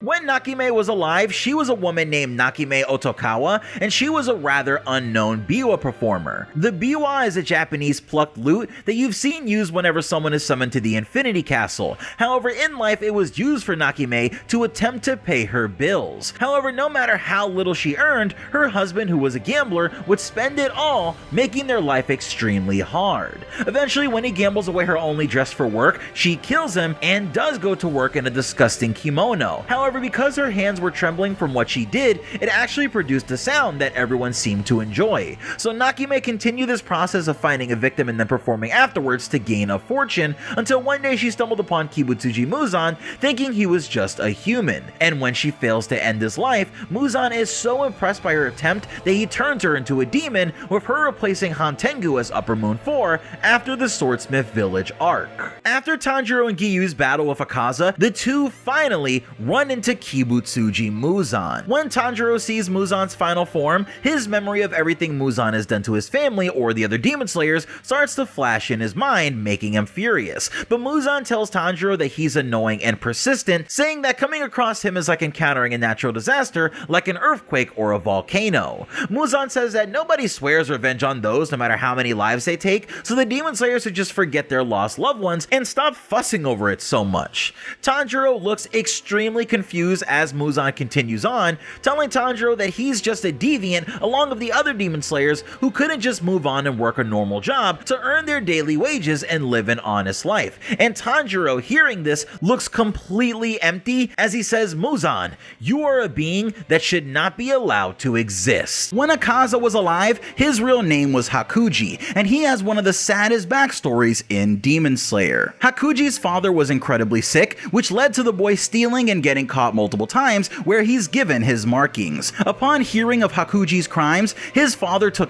When Nakime was alive, she was a woman named Nakime Otokawa, and she was a rather unknown biwa performer. The biwa is a Japanese plucked lute that you've seen used whenever someone is summoned to the Infinity Castle. However, in life it was used for Nakime to attempt to pay her bills. However, no matter how little she earned, her husband, who was a gambler, would spend it all, making their life extremely hard. Eventually, when he gambles away her only dress for work, she kills him and does go to work in a disgusting kimono. However, because her hands were trembling from what she did, it actually produced a sound that everyone seemed to enjoy. So Nakime continued this process of finding a victim and then performing afterwards to gain a fortune, until one day she stumbled upon Kibutsuji Muzan, thinking he was just a human. And when she fails to end his life, Muzan is so impressed by her attempt that he turns her into a demon, with her replacing Hantengu as Upper Moon 4 after the Swordsmith Village arc. After Tanjiro and Gyu's battle with Akaza, the two finally run into Kibutsuji Muzan. When Tanjiro sees Muzan's final form, his memory of everything Muzan has done to his family or the other demon slayers starts to flash in his mind, making him furious. But Muzan tells Tanjiro that he's annoying and persistent, saying that coming across him is like encountering a natural disaster like an earthquake or a volcano. Muzan says that nobody swears revenge on those no matter how many lives they take, so the demon slayers should just forget their lost loved ones and stop fussing over it so much. Tanjiro looks extremely confused as Muzan continues on, telling Tanjiro that he's just a deviant along with the other demon slayers who couldn't just move on and work a normal job to earn their daily wages and live an honest life. And Tanjiro, hearing this, looks completely empty as he says, "Muzan, you are a being that should not be allowed to exist." When Akaza was alive, his real name was Hakuji, and he has one of the saddest backstories in Demon Slayer. Hakuji's father was incredibly sick, which led to the boy stealing and getting caught multiple times, where he's given his markings. Upon hearing of Hakuji's crimes, his father took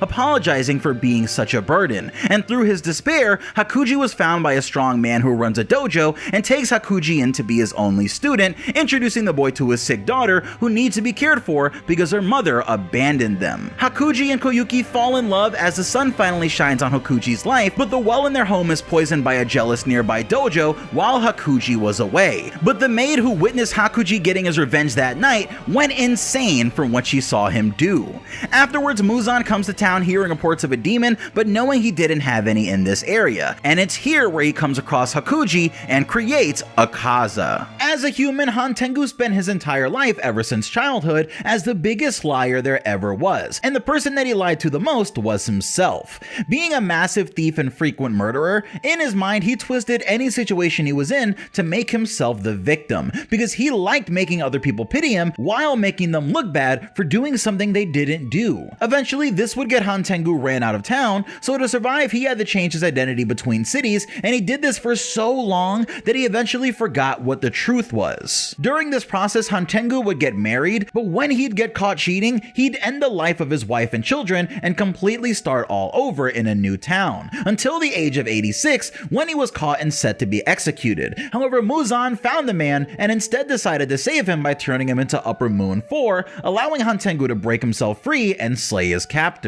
apologizing for being such a burden, and through his despair, Hakuji was found by a strong man who runs a dojo and takes Hakuji in to be his only student, introducing the boy to his sick daughter who needs to be cared for because her mother abandoned them. Hakuji and Koyuki fall in love as the sun finally shines on Hakuji's life, but the well in their home is poisoned by a jealous nearby dojo while Hakuji was away. But the maid who witnessed Hakuji getting his revenge that night went insane from what she saw him do. Afterwards, Muzan comes to town hearing reports of a demon, but knowing he didn't have any in this area, and it's here where he comes across Hakuji and creates Akaza. As a human, Hantengu spent his entire life ever since childhood as the biggest liar there ever was, and the person that he lied to the most was himself. Being a massive thief and frequent murderer, in his mind he twisted any situation he was in to make himself the victim, because he liked making other people pity him while making them look bad for doing something they didn't do. Eventually, this would get Hantengu ran out of town, so to survive he had to change his identity between cities, and he did this for so long that he eventually forgot what the truth was. During this process, Hantengu would get married, but when he'd get caught cheating, he'd end the life of his wife and children and completely start all over in a new town, until the age of 86 when he was caught and set to be executed. However, Muzan found the man and instead decided to save him by turning him into Upper Moon 4, allowing Hantengu to break himself free and slay his captors.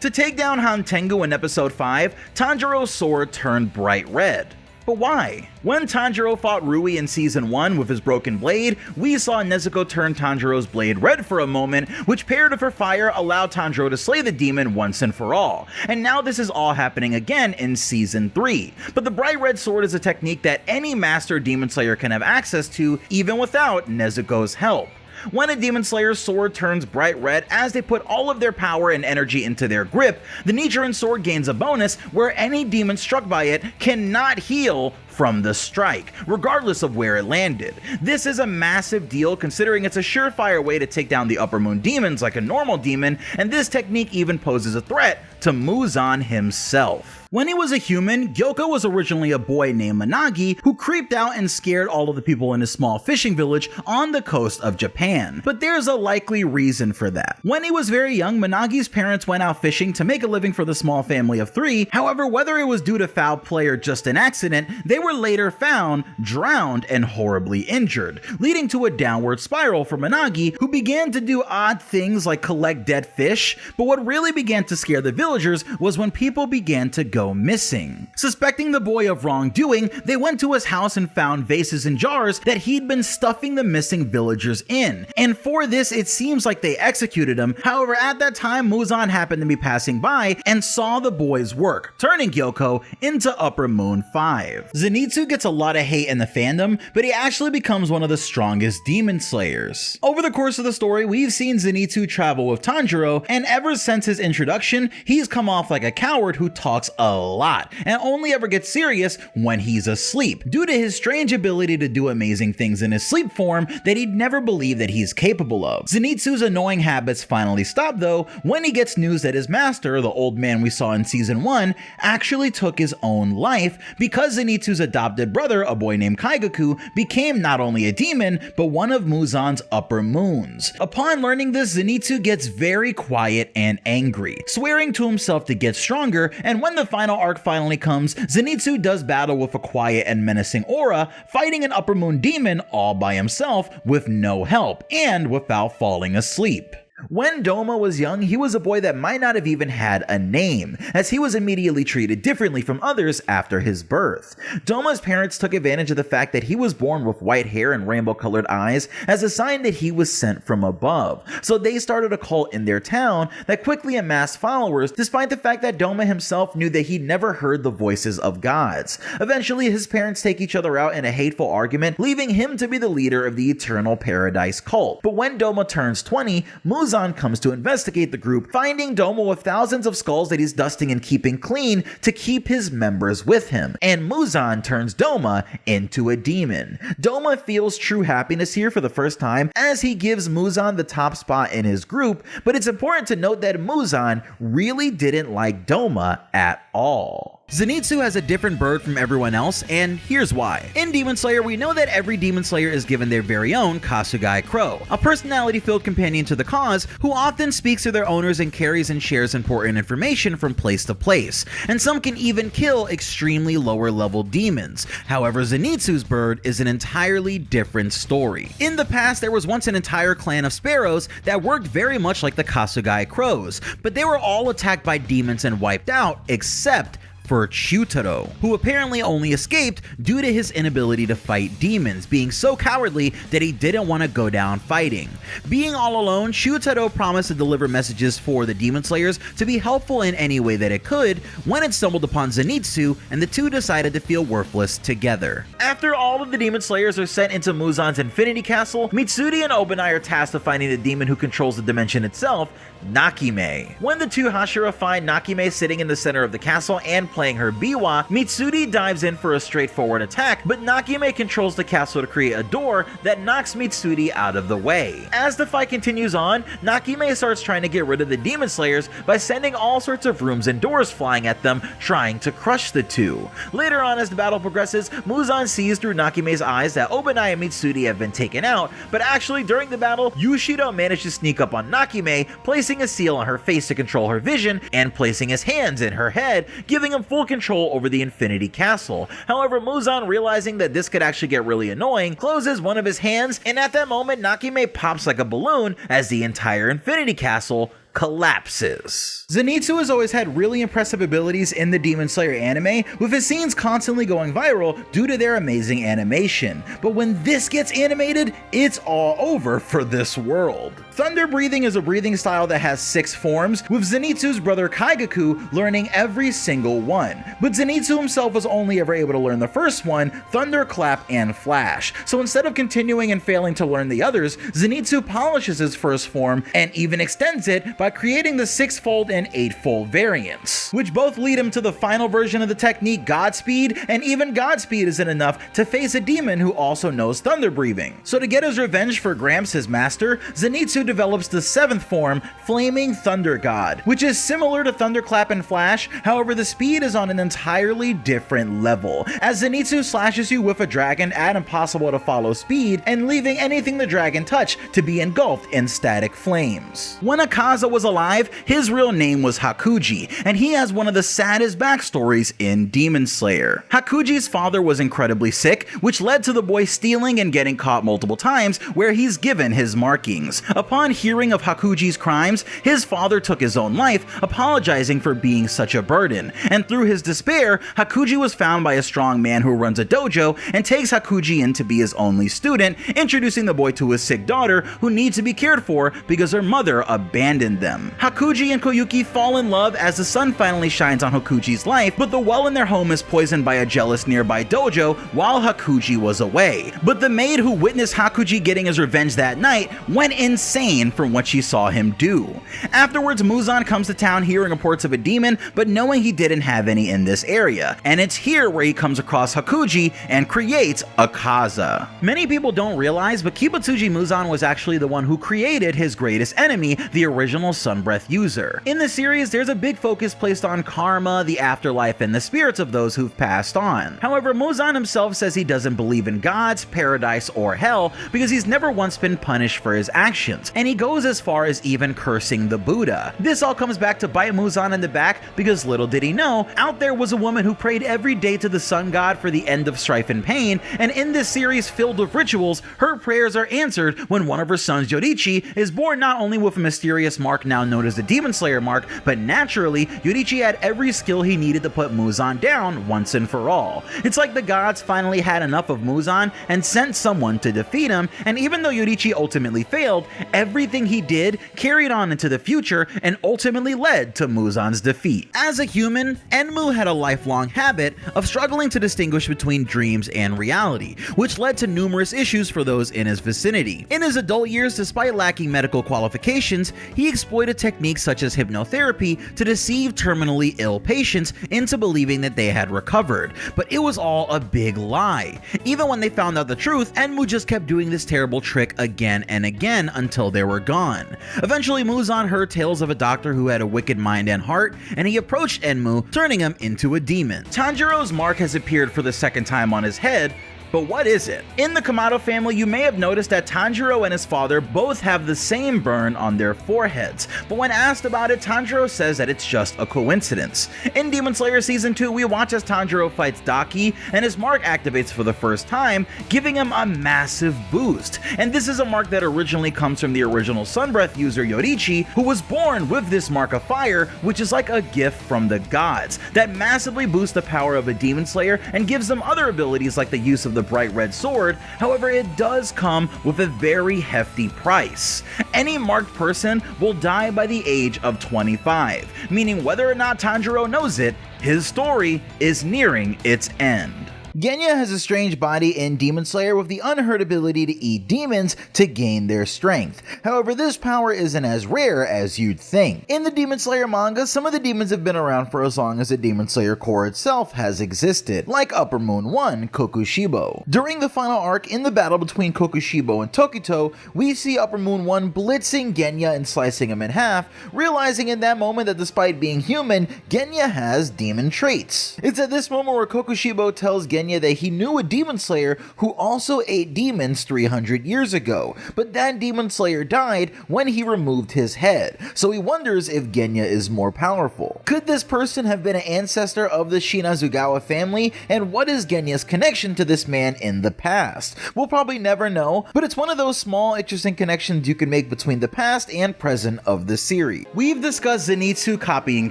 To take down Hantengu in episode 5, Tanjiro's sword turned bright red. But why? When Tanjiro fought Rui in season 1 with his broken blade, we saw Nezuko turn Tanjiro's blade red for a moment, which paired with her fire allowed Tanjiro to slay the demon once and for all. And now this is all happening again in season 3. But the bright red sword is a technique that any master demon slayer can have access to, even without Nezuko's help. When a demon slayer's sword turns bright red as they put all of their power and energy into their grip, the Nichiren sword gains a bonus where any demon struck by it cannot heal from the strike, regardless of where it landed. This is a massive deal considering it's a surefire way to take down the Upper Moon demons like a normal demon, and this technique even poses a threat to Muzan himself. When he was a human, Gyoko was originally a boy named Managi who creeped out and scared all of the people in his small fishing village on the coast of Japan. But there's a likely reason for that. When he was very young, Managi's parents went out fishing to make a living for the small family of 3. However, whether it was due to foul play or just an accident, they were were later found drowned and horribly injured, leading to a downward spiral for Managi, who began to do odd things like collect dead fish. But what really began to scare the villagers was when people began to go missing. Suspecting the boy of wrongdoing, they went to his house and found vases and jars that he'd been stuffing the missing villagers in, and for this it seems like they executed him. However, at that time Muzan happened to be passing by and saw the boy's work, turning Gyoko into Upper Moon 5. Zenitsu gets a lot of hate in the fandom, but he actually becomes one of the strongest demon slayers. Over the course of the story, we've seen Zenitsu travel with Tanjiro, and ever since his introduction, he's come off like a coward who talks a lot and only ever gets serious when he's asleep, due to his strange ability to do amazing things in his sleep form that he'd never believed that he's capable of. Zenitsu's annoying habits finally stop though when he gets news that his master, the old man we saw in season 1, actually took his own life because Zenitsu's adopted brother, a boy named Kaigaku, became not only a demon, but one of Muzan's upper moons. Upon learning this, Zenitsu gets very quiet and angry, swearing to himself to get stronger, and when the final arc finally comes, Zenitsu does battle with a quiet and menacing aura, fighting an upper moon demon all by himself with no help and without falling asleep. When Doma was young, he was a boy that might not have even had a name, as he was immediately treated differently from others after his birth. Doma's parents took advantage of the fact that he was born with white hair and rainbow-colored eyes as a sign that he was sent from above, so they started a cult in their town that quickly amassed followers, despite the fact that Doma himself knew that he'd never heard the voices of gods. Eventually, his parents take each other out in a hateful argument, leaving him to be the leader of the Eternal Paradise cult. But when Doma turns 20, Muzan comes to investigate the group, finding Doma with thousands of skulls that he's dusting and keeping clean to keep his members with him, and Muzan turns Doma into a demon. Doma feels true happiness here for the first time as he gives Muzan the top spot in his group, but it's important to note that Muzan really didn't like Doma at all. Zenitsu has a different bird from everyone else, and here's why. In Demon Slayer, we know that every Demon Slayer is given their very own Kasugai Crow, a personality-filled companion to the cause who often speaks to their owners and carries and shares important information from place to place, and some can even kill extremely lower-level demons. However, Zenitsu's bird is an entirely different story. In the past, there was once an entire clan of sparrows that worked very much like the Kasugai Crows, but they were all attacked by demons and wiped out, except for Chutaro, who apparently only escaped due to his inability to fight demons, being so cowardly that he didn't want to go down fighting. Being all alone, Chutaro promised to deliver messages for the Demon Slayers to be helpful in any way that it could when it stumbled upon Zenitsu, and the two decided to feel worthless together. After all of the Demon Slayers are sent into Muzan's Infinity Castle, Mitsuri and Obanai are tasked with finding the demon who controls the dimension itself, Nakime. When the two Hashira find Nakime sitting in the center of the castle and playing her biwa, Mitsuri dives in for a straightforward attack, but Nakime controls the castle to create a door that knocks Mitsuri out of the way. As the fight continues on, Nakime starts trying to get rid of the Demon Slayers by sending all sorts of rooms and doors flying at them, trying to crush the two. Later on, as the battle progresses, Muzan sees through Nakime's eyes that Obanai and Mitsuri have been taken out, but actually during the battle, Yushiro managed to sneak up on Nakime, placing a seal on her face to control her vision, and placing his hands in her head, giving him full control over the Infinity Castle. However, Muzan, realizing that this could actually get really annoying, closes one of his hands, and at that moment, Nakime pops like a balloon as the entire Infinity Castle collapses. Zenitsu has always had really impressive abilities in the Demon Slayer anime, with his scenes constantly going viral due to their amazing animation. But when this gets animated, it's all over for this world. Thunder breathing is a breathing style that has 6 forms, with Zenitsu's brother Kaigaku learning every single one. But Zenitsu himself was only ever able to learn the first one, Thunder, Clap, and Flash. So instead of continuing and failing to learn the others, Zenitsu polishes his first form and even extends it by creating the 6-fold and 8-fold variants, which both lead him to the final version of the technique, Godspeed, and even Godspeed isn't enough to face a demon who also knows thunder breathing. So to get his revenge for Gramps, his master, Zenitsu develops the 7th form, Flaming Thunder God, which is similar to Thunderclap and Flash, however the speed is on an entirely different level, as Zenitsu slashes you with a dragon at impossible to follow speed and leaving anything the dragon touch to be engulfed in static flames. When Akaza was alive, his real name was Hakuji, and he has one of the saddest backstories in Demon Slayer. Hakuji's father was incredibly sick, which led to the boy stealing and getting caught multiple times, where he's given his markings. Upon hearing of Hakuji's crimes, his father took his own life, apologizing for being such a burden, and through his despair, Hakuji was found by a strong man who runs a dojo and takes Hakuji in to be his only student, introducing the boy to his sick daughter who needs to be cared for because her mother abandoned them. Hakuji and Koyuki fall in love as the sun finally shines on Hakuji's life, but the well in their home is poisoned by a jealous nearby dojo while Hakuji was away. But the maid who witnessed Hakuji getting his revenge that night went insane from what she saw him do. Afterwards, Muzan comes to town hearing reports of a demon, but knowing he didn't have any in this area, and it's here where he comes across Hakuji and creates a Kaza. Many people don't realize, but Kibutsuji Muzan was actually the one who created his greatest enemy, the original Sun Breath user. In the series, there's a big focus placed on karma, the afterlife, and the spirits of those who've passed on. However, Muzan himself says he doesn't believe in gods, paradise, or hell because he's never once been punished for his actions, and he goes as far as even cursing the Buddha. This all comes back to bite Muzan in the back because little did he know, out there was a woman who prayed every day to the sun god for the end of strife and pain, and in this series filled with rituals, her prayers are answered when one of her sons, Yoriichi, is born not only with a mysterious mark now known as the Demon Slayer mark, but naturally, Yoriichi had every skill he needed to put Muzan down once and for all. It's like the gods finally had enough of Muzan and sent someone to defeat him, and even though Yoriichi ultimately failed, everything he did carried on into the future and ultimately led to Muzan's defeat. As a human, Enmu had a lifelong habit of struggling to distinguish between dreams and reality, which led to numerous issues for those in his vicinity. In his adult years, despite lacking medical qualifications, he exploited techniques such as hypnotherapy to deceive terminally ill patients into believing that they had recovered, but it was all a big lie. Even when they found out the truth, Enmu just kept doing this terrible trick again and again until they were gone. Eventually, Muzan heard tales of a doctor who had a wicked mind and heart, and he approached Enmu, turning him into a demon. Tanjiro's mark has appeared for the second time on his head, but what is it? In the Kamado family, you may have noticed that Tanjiro and his father both have the same burn on their foreheads, but when asked about it, Tanjiro says that it's just a coincidence. In Demon Slayer Season 2, we watch as Tanjiro fights Daki, and his mark activates for the first time, giving him a massive boost. And this is a mark that originally comes from the original Sun Breath user Yoriichi, who was born with this mark of fire, which is like a gift from the gods, that massively boosts the power of a Demon Slayer and gives them other abilities like the use of the bright red sword. However, it does come with a very hefty price. Any marked person will die by the age of 25, meaning whether or not Tanjiro knows it, his story is nearing its end. Genya has a strange body in Demon Slayer with the unheard ability to eat demons to gain their strength. However, this power isn't as rare as you'd think. In the Demon Slayer manga, some of the demons have been around for as long as the Demon Slayer core itself has existed, like Upper Moon 1, Kokushibo. During the final arc, in the battle between Kokushibo and Tokito, we see Upper Moon 1 blitzing Genya and slicing him in half, realizing in that moment that despite being human, Genya has demon traits. It's at this moment where Kokushibo tells Genya that he knew a Demon Slayer who also ate demons 300 years ago, but that Demon Slayer died when he removed his head, so he wonders if Genya is more powerful. Could this person have been an ancestor of the Shinazugawa family, and what is Genya's connection to this man in the past? We'll probably never know, but it's one of those small interesting connections you can make between the past and present of the series. We've discussed Zenitsu copying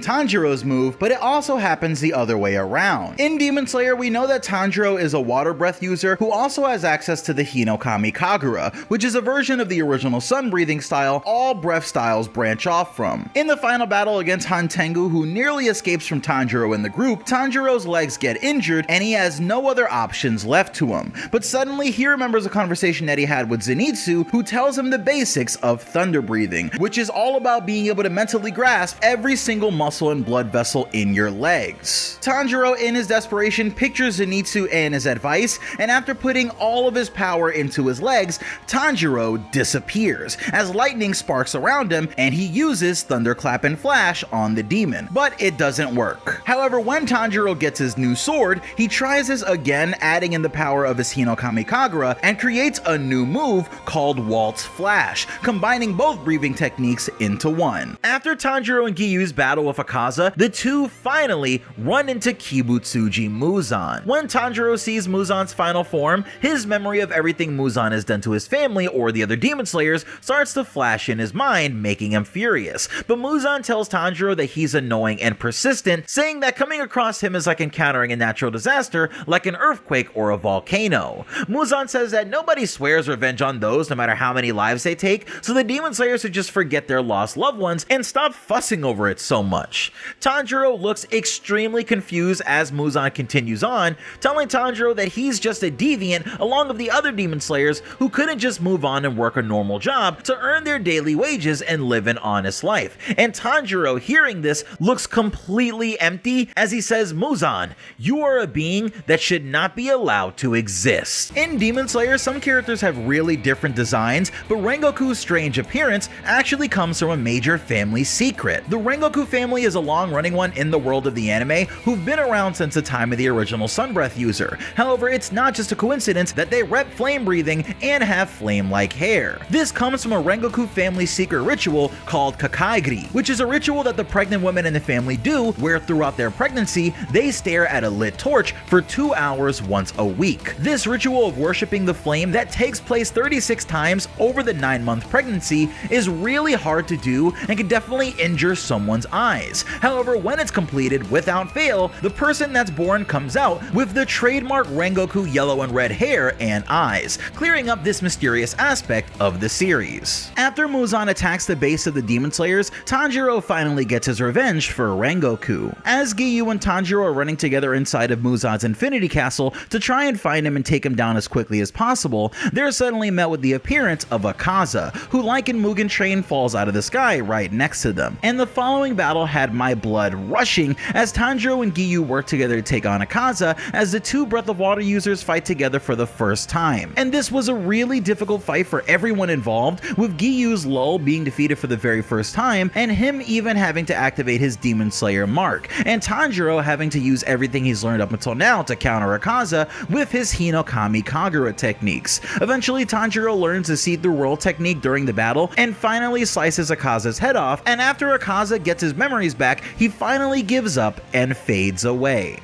Tanjiro's move, but it also happens the other way around. In Demon Slayer, we know that Tanjiro is a water breath user who also has access to the Hinokami Kagura, which is a version of the original sun breathing style all breath styles branch off from. In the final battle against Hantengu, who nearly escapes from Tanjiro in the group, Tanjiro's legs get injured and he has no other options left to him. But suddenly he remembers a conversation that he had with Zenitsu, who tells him the basics of thunder breathing, which is all about being able to mentally grasp every single muscle and blood vessel in your legs. Tanjiro, in his desperation, pictures Zenitsu Zenitsu and his advice, and after putting all of his power into his legs, Tanjiro disappears as lightning sparks around him and he uses Thunderclap and Flash on the demon, but it doesn't work. However, when Tanjiro gets his new sword, he tries this again, adding in the power of his Hinokami Kagura and creates a new move called Waltz Flash, combining both breathing techniques into one. After Tanjiro and Gyu's battle with Akaza, the two finally run into Kibutsuji Muzan. When Tanjiro sees Muzan's final form, his memory of everything Muzan has done to his family or the other demon slayers starts to flash in his mind, making him furious. But Muzan tells Tanjiro that he's annoying and persistent, saying that coming across him is like encountering a natural disaster like an earthquake or a volcano. Muzan says that nobody swears revenge on those no matter how many lives they take, so the demon slayers should just forget their lost loved ones and stop fussing over it so much. Tanjiro looks extremely confused as Muzan continues on, telling Tanjiro that he's just a deviant along with the other demon slayers who couldn't just move on and work a normal job to earn their daily wages and live an honest life. And Tanjiro, hearing this, looks completely empty as he says, "Muzan, you are a being that should not be allowed to exist." In Demon Slayer, some characters have really different designs, but Rengoku's strange appearance actually comes from a major family secret. The Rengoku family is a long-running one in the world of the anime who've been around since the time of the original Sunbreath user. However, it's not just a coincidence that they rep flame breathing and have flame-like hair. This comes from a Rengoku family secret ritual called Kakaigiri, which is a ritual that the pregnant women in the family do where throughout their pregnancy they stare at a lit torch for 2 hours once a week. This ritual of worshipping the flame that takes place 36 times over the 9-month pregnancy is really hard to do and can definitely injure someone's eyes. However, when it's completed without fail, the person that's born comes out with the trademark Rengoku yellow and red hair and eyes, clearing up this mysterious aspect of the series. After Muzan attacks the base of the Demon Slayers, Tanjiro finally gets his revenge for Rengoku. As Gyu and Tanjiro are running together inside of Muzan's Infinity Castle to try and find him and take him down as quickly as possible, they're suddenly met with the appearance of Akaza, who like in Mugen Train falls out of the sky right next to them. And the following battle had my blood rushing as Tanjiro and Gyu work together to take on Akaza as the two Breath of Water users fight together for the first time. And this was a really difficult fight for everyone involved, with Gyu's lull being defeated for the very first time and him even having to activate his Demon Slayer mark, and Tanjiro having to use everything he's learned up until now to counter Akaza with his Hinokami Kagura techniques. Eventually, Tanjiro learns the see-through world technique during the battle and finally slices Akaza's head off, and after Akaza gets his memories back, he finally gives up and fades away.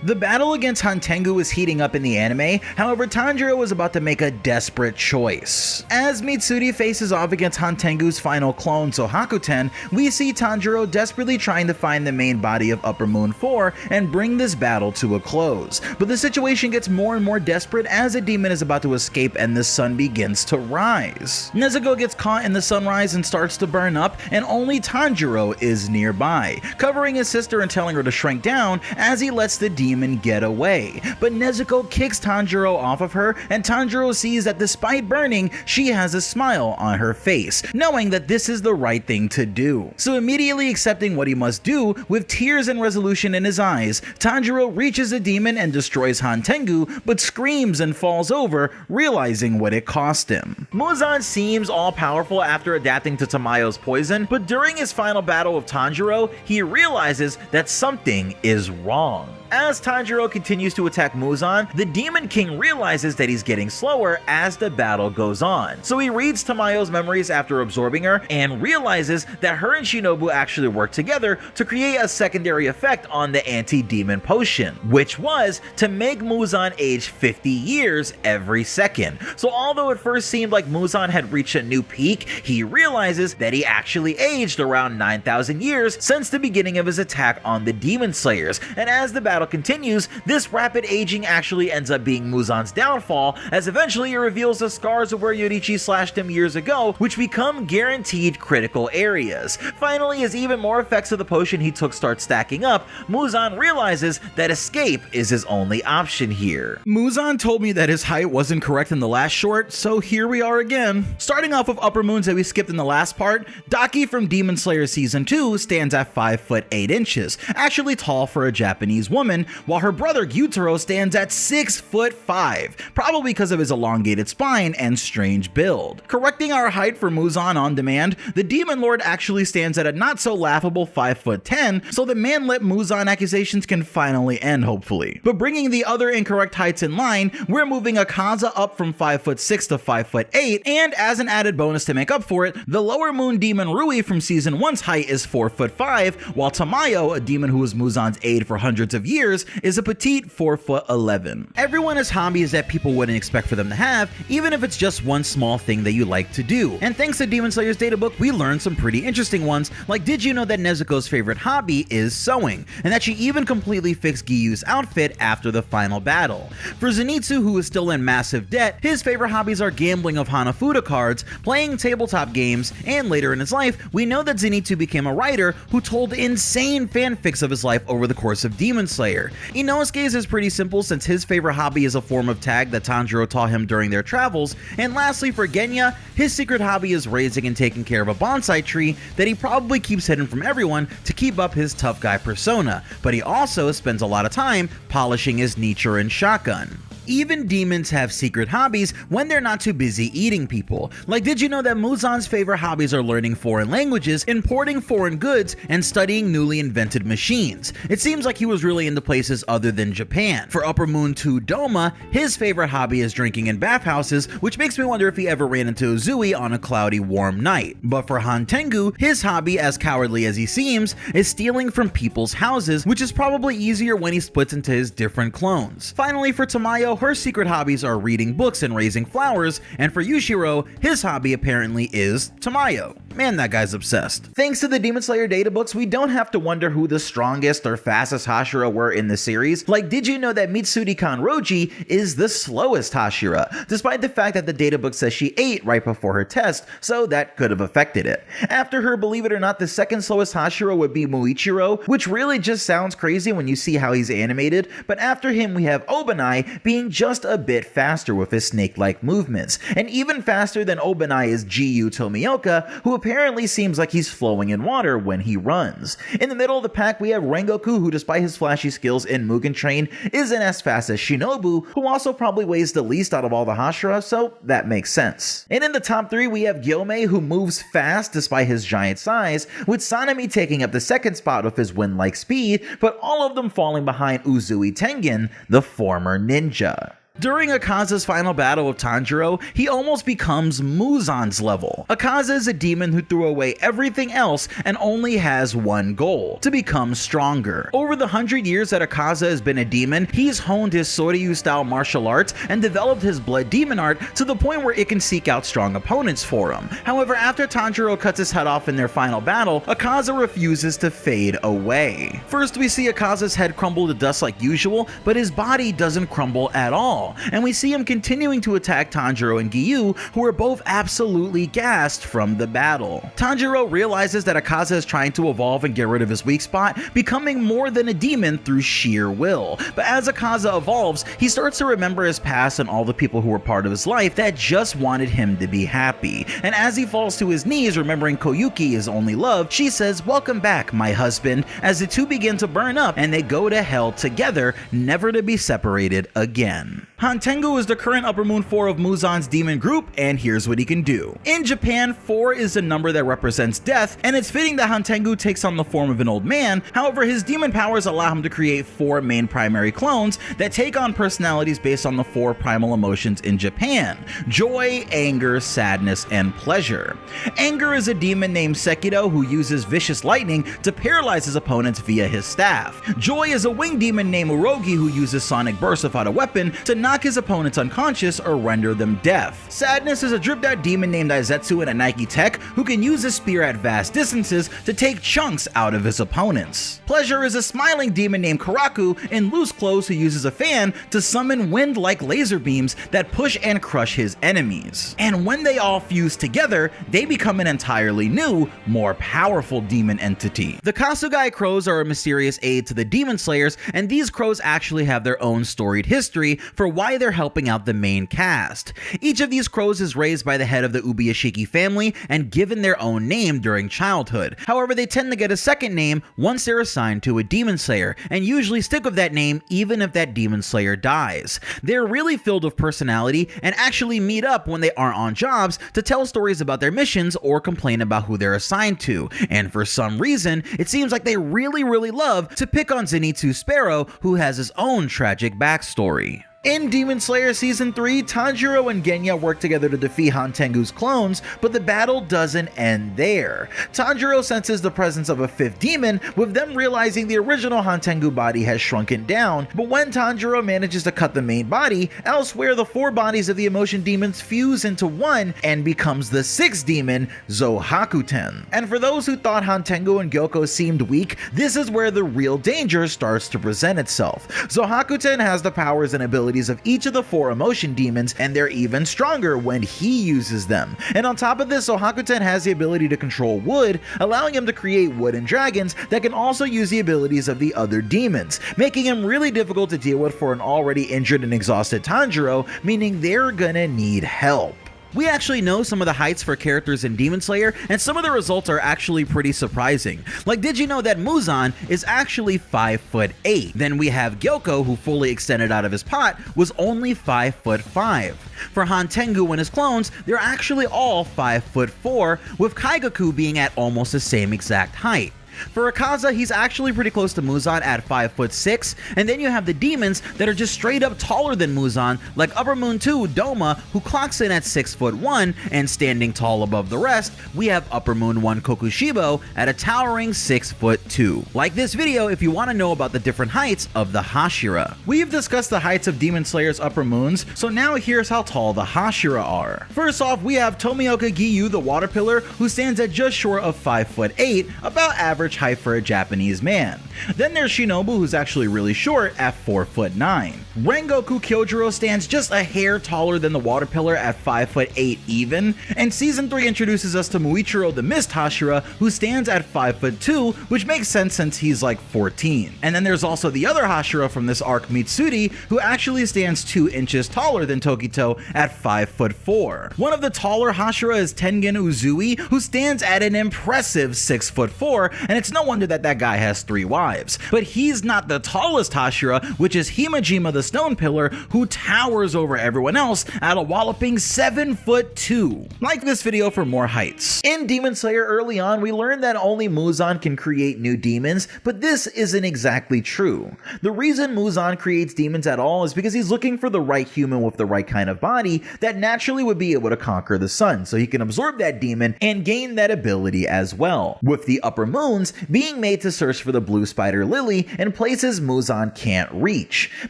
The battle against Hantengu is heating up in the anime, however Tanjiro is about to make a desperate choice. As Mitsuri faces off against Hantengu's final clone Sohakuten, we see Tanjiro desperately trying to find the main body of Upper Moon 4 and bring this battle to a close. But the situation gets more and more desperate as a demon is about to escape and the sun begins to rise. Nezuko gets caught in the sunrise and starts to burn up, and only Tanjiro is nearby, covering his sister and telling her to shrink down as he lets the demon get away. But Nezuko kicks Tanjiro off of her, and Tanjiro sees that despite burning, she has a smile on her face, knowing that this is the right thing to do. So immediately accepting what he must do, with tears and resolution in his eyes, Tanjiro reaches the demon and destroys Hantengu, but screams and falls over, realizing what it cost him. Muzan seems all-powerful after adapting to Tamayo's poison, but during his final battle with Tanjiro, he realizes that something is wrong. As Tanjiro continues to attack Muzan, the Demon King realizes that he's getting slower as the battle goes on. So he reads Tamayo's memories after absorbing her and realizes that her and Shinobu actually worked together to create a secondary effect on the anti-demon potion, which was to make Muzan age 50 years every second. So although it first seemed like Muzan had reached a new peak, he realizes that he actually aged around 9,000 years since the beginning of his attack on the Demon Slayers, and as the battle continues, this rapid aging actually ends up being Muzan's downfall, as eventually it reveals the scars of where Yoriichi slashed him years ago, which become guaranteed critical areas. Finally, as even more effects of the potion he took start stacking up, Muzan realizes that escape is his only option here. Muzan told me that his height wasn't correct in the last short, so here we are again. Starting off with upper moons that we skipped in the last part, Daki from Demon Slayer Season 2 stands at 5 foot 8 inches, actually tall for a Japanese woman, woman, while her brother Gyutaro stands at 6'5", probably because of his elongated spine and strange build. Correcting our height for Muzan on demand, the Demon Lord actually stands at a not so laughable 5'10", so the manlet Muzan accusations can finally end, hopefully. But bringing the other incorrect heights in line, we're moving Akaza up from 5'6" to 5'8", and as an added bonus to make up for it, the lower moon demon Rui from season 1's height is 4'5", while Tamayo, a demon who was Muzan's aide for hundreds of years, is a petite 4'11". Everyone has hobbies that people wouldn't expect for them to have, even if it's just one small thing that you like to do. And thanks to Demon Slayer's databook, we learned some pretty interesting ones, like did you know that Nezuko's favorite hobby is sewing, and that she even completely fixed Gyu's outfit after the final battle. For Zenitsu, who is still in massive debt, his favorite hobbies are gambling of Hanafuda cards, playing tabletop games, and later in his life, we know that Zenitsu became a writer who told insane fanfics of his life over the course of Demon Slayer. Inosuke's is pretty simple since his favorite hobby is a form of tag that Tanjiro taught him during their travels, and lastly for Genya, his secret hobby is raising and taking care of a bonsai tree that he probably keeps hidden from everyone to keep up his tough guy persona, but he also spends a lot of time polishing his Nichiren shotgun. Even demons have secret hobbies when they're not too busy eating people. Like, did you know that Muzan's favorite hobbies are learning foreign languages, importing foreign goods, and studying newly invented machines? It seems like he was really into places other than Japan. For Upper Moon 2 Doma, his favorite hobby is drinking in bathhouses, which makes me wonder if he ever ran into Uzui on a cloudy, warm night. But for Han Tengu, his hobby, as cowardly as he seems, is stealing from people's houses, which is probably easier when he splits into his different clones. Finally, for Tamayo, her secret hobbies are reading books and raising flowers, and for Yushiro, his hobby apparently is Tamayo. Man, that guy's obsessed. Thanks to the Demon Slayer databooks, we don't have to wonder who the strongest or fastest Hashira were in the series. Like, did you know that Mitsuri Kanroji is the slowest Hashira, despite the fact that the databook says she ate right before her test, so that could have affected it. After her, believe it or not, the second slowest Hashira would be Muichiro, which really just sounds crazy when you see how he's animated, but after him we have Obanai being just a bit faster with his snake-like movements, and even faster than Obanai is Giyu Tomioka, who apparently seems like he's flowing in water when he runs. In the middle of the pack, we have Rengoku, who despite his flashy skills in Mugen Train, isn't as fast as Shinobu, who also probably weighs the least out of all the Hashira, so that makes sense. And in the top 3, we have Gyomei, who moves fast despite his giant size, with Sanemi taking up the second spot with his wind-like speed, but all of them falling behind Uzui Tengen, the former ninja. During Akaza's final battle with Tanjiro, he almost becomes Muzan's level. Akaza is a demon who threw away everything else and only has one goal: to become stronger. Over the 100 years that Akaza has been a demon, he's honed his Soryu-style martial arts and developed his blood demon art to the point where it can seek out strong opponents for him. However, after Tanjiro cuts his head off in their final battle, Akaza refuses to fade away. First, we see Akaza's head crumble to dust like usual, but his body doesn't crumble at all, and we see him continuing to attack Tanjiro and Giyu, who are both absolutely gassed from the battle. Tanjiro realizes that Akaza is trying to evolve and get rid of his weak spot, becoming more than a demon through sheer will. But as Akaza evolves, he starts to remember his past and all the people who were part of his life that just wanted him to be happy. And as he falls to his knees, remembering Koyuki, his only love, she says, "Welcome back, my husband," as the two begin to burn up and they go to hell together, never to be separated again. Han Tengu is the current Upper Moon 4 of Muzan's demon group, and here's what he can do. In Japan, 4 is a number that represents death, and it's fitting that Han Tengu takes on the form of an old man. However, his demon powers allow him to create 4 main primary clones that take on personalities based on the 4 primal emotions in Japan: joy, anger, sadness, and pleasure. Anger is a demon named Sekido who uses vicious lightning to paralyze his opponents via his staff. Joy is a winged demon named Urogi who uses sonic bursts without a weapon to knock his opponents unconscious or render them deaf. Sadness is a dripped out demon named Izetsu in a Nike Tech who can use a spear at vast distances to take chunks out of his opponents. Pleasure is a smiling demon named Karaku in loose clothes who uses a fan to summon wind-like laser beams that push and crush his enemies. And when they all fuse together, they become an entirely new, more powerful demon entity. The Kasugai crows are a mysterious aid to the demon slayers, and these crows actually have their own storied history, for why they're helping out the main cast. Each of these crows is raised by the head of the Ubuyashiki family and given their own name during childhood. However, they tend to get a second name once they're assigned to a demon slayer, and usually stick with that name even if that demon slayer dies. They're really filled with personality and actually meet up when they aren't on jobs to tell stories about their missions or complain about who they're assigned to, and for some reason, it seems like they really love to pick on Zenitsu Sparrow, who has his own tragic backstory. In Demon Slayer Season 3, Tanjiro and Genya work together to defeat Hantengu's clones, but the battle doesn't end there. Tanjiro senses the presence of a fifth demon, with them realizing the original Hantengu body has shrunken down, but when Tanjiro manages to cut the main body, elsewhere the four bodies of the emotion demons fuse into one and becomes the sixth demon, Zohakuten. And for those who thought Hantengu and Gyoko seemed weak, this is where the real danger starts to present itself. Zohakuten has the powers and abilities of each of the four emotion demons, and they're even stronger when he uses them. And on top of this, Zohakuten has the ability to control wood, allowing him to create wooden dragons that can also use the abilities of the other demons, making him really difficult to deal with for an already injured and exhausted Tanjiro, meaning they're gonna need help. We actually know some of the heights for characters in Demon Slayer, and some of the results are actually pretty surprising. Like, did you know that Muzan is actually 5'8"? Then we have Gyoko, who fully extended out of his pot, was only 5'5". For Hantengu and his clones, they're actually all 5'4", with Kaigaku being at almost the same exact height. For Akaza, he's actually pretty close to Muzan at 5'6", and then you have the demons that are just straight up taller than Muzan, like Upper Moon 2 Doma, who clocks in at 6'1", and standing tall above the rest, we have Upper Moon 1 Kokushibo at a towering 6'2". Like this video if you want to know about the different heights of the Hashira. We've discussed the heights of Demon Slayer's upper moons, so now here's how tall the Hashira are. First off, we have Tomioka Giyu, the water pillar, who stands at just short of 5'8", about average height for a Japanese man. Then there's Shinobu, who's actually really short at 4'9". Rengoku Kyojuro stands just a hair taller than the water pillar at 5'8" even, and Season 3 introduces us to Muichiro the Mist Hashira, who stands at 5'2", which makes sense since he's like 14. And then there's also the other Hashira from this arc, Mitsuri, who actually stands 2 inches taller than Tokito at 5'4". One of the taller Hashira is Tengen Uzui, who stands at an impressive 6'4", and it's no wonder that that guy has 3 wives. But he's not the tallest Hashira, which is Himajima the Stone Pillar, who towers over everyone else at a walloping 7'2". Like this video for more heights. In Demon Slayer early on, we learned that only Muzan can create new demons, but this isn't exactly true. The reason Muzan creates demons at all is because he's looking for the right human with the right kind of body that naturally would be able to conquer the sun, so he can absorb that demon and gain that ability as well, with the upper moons being made to search for the blue spider lily in places Muzan can't reach.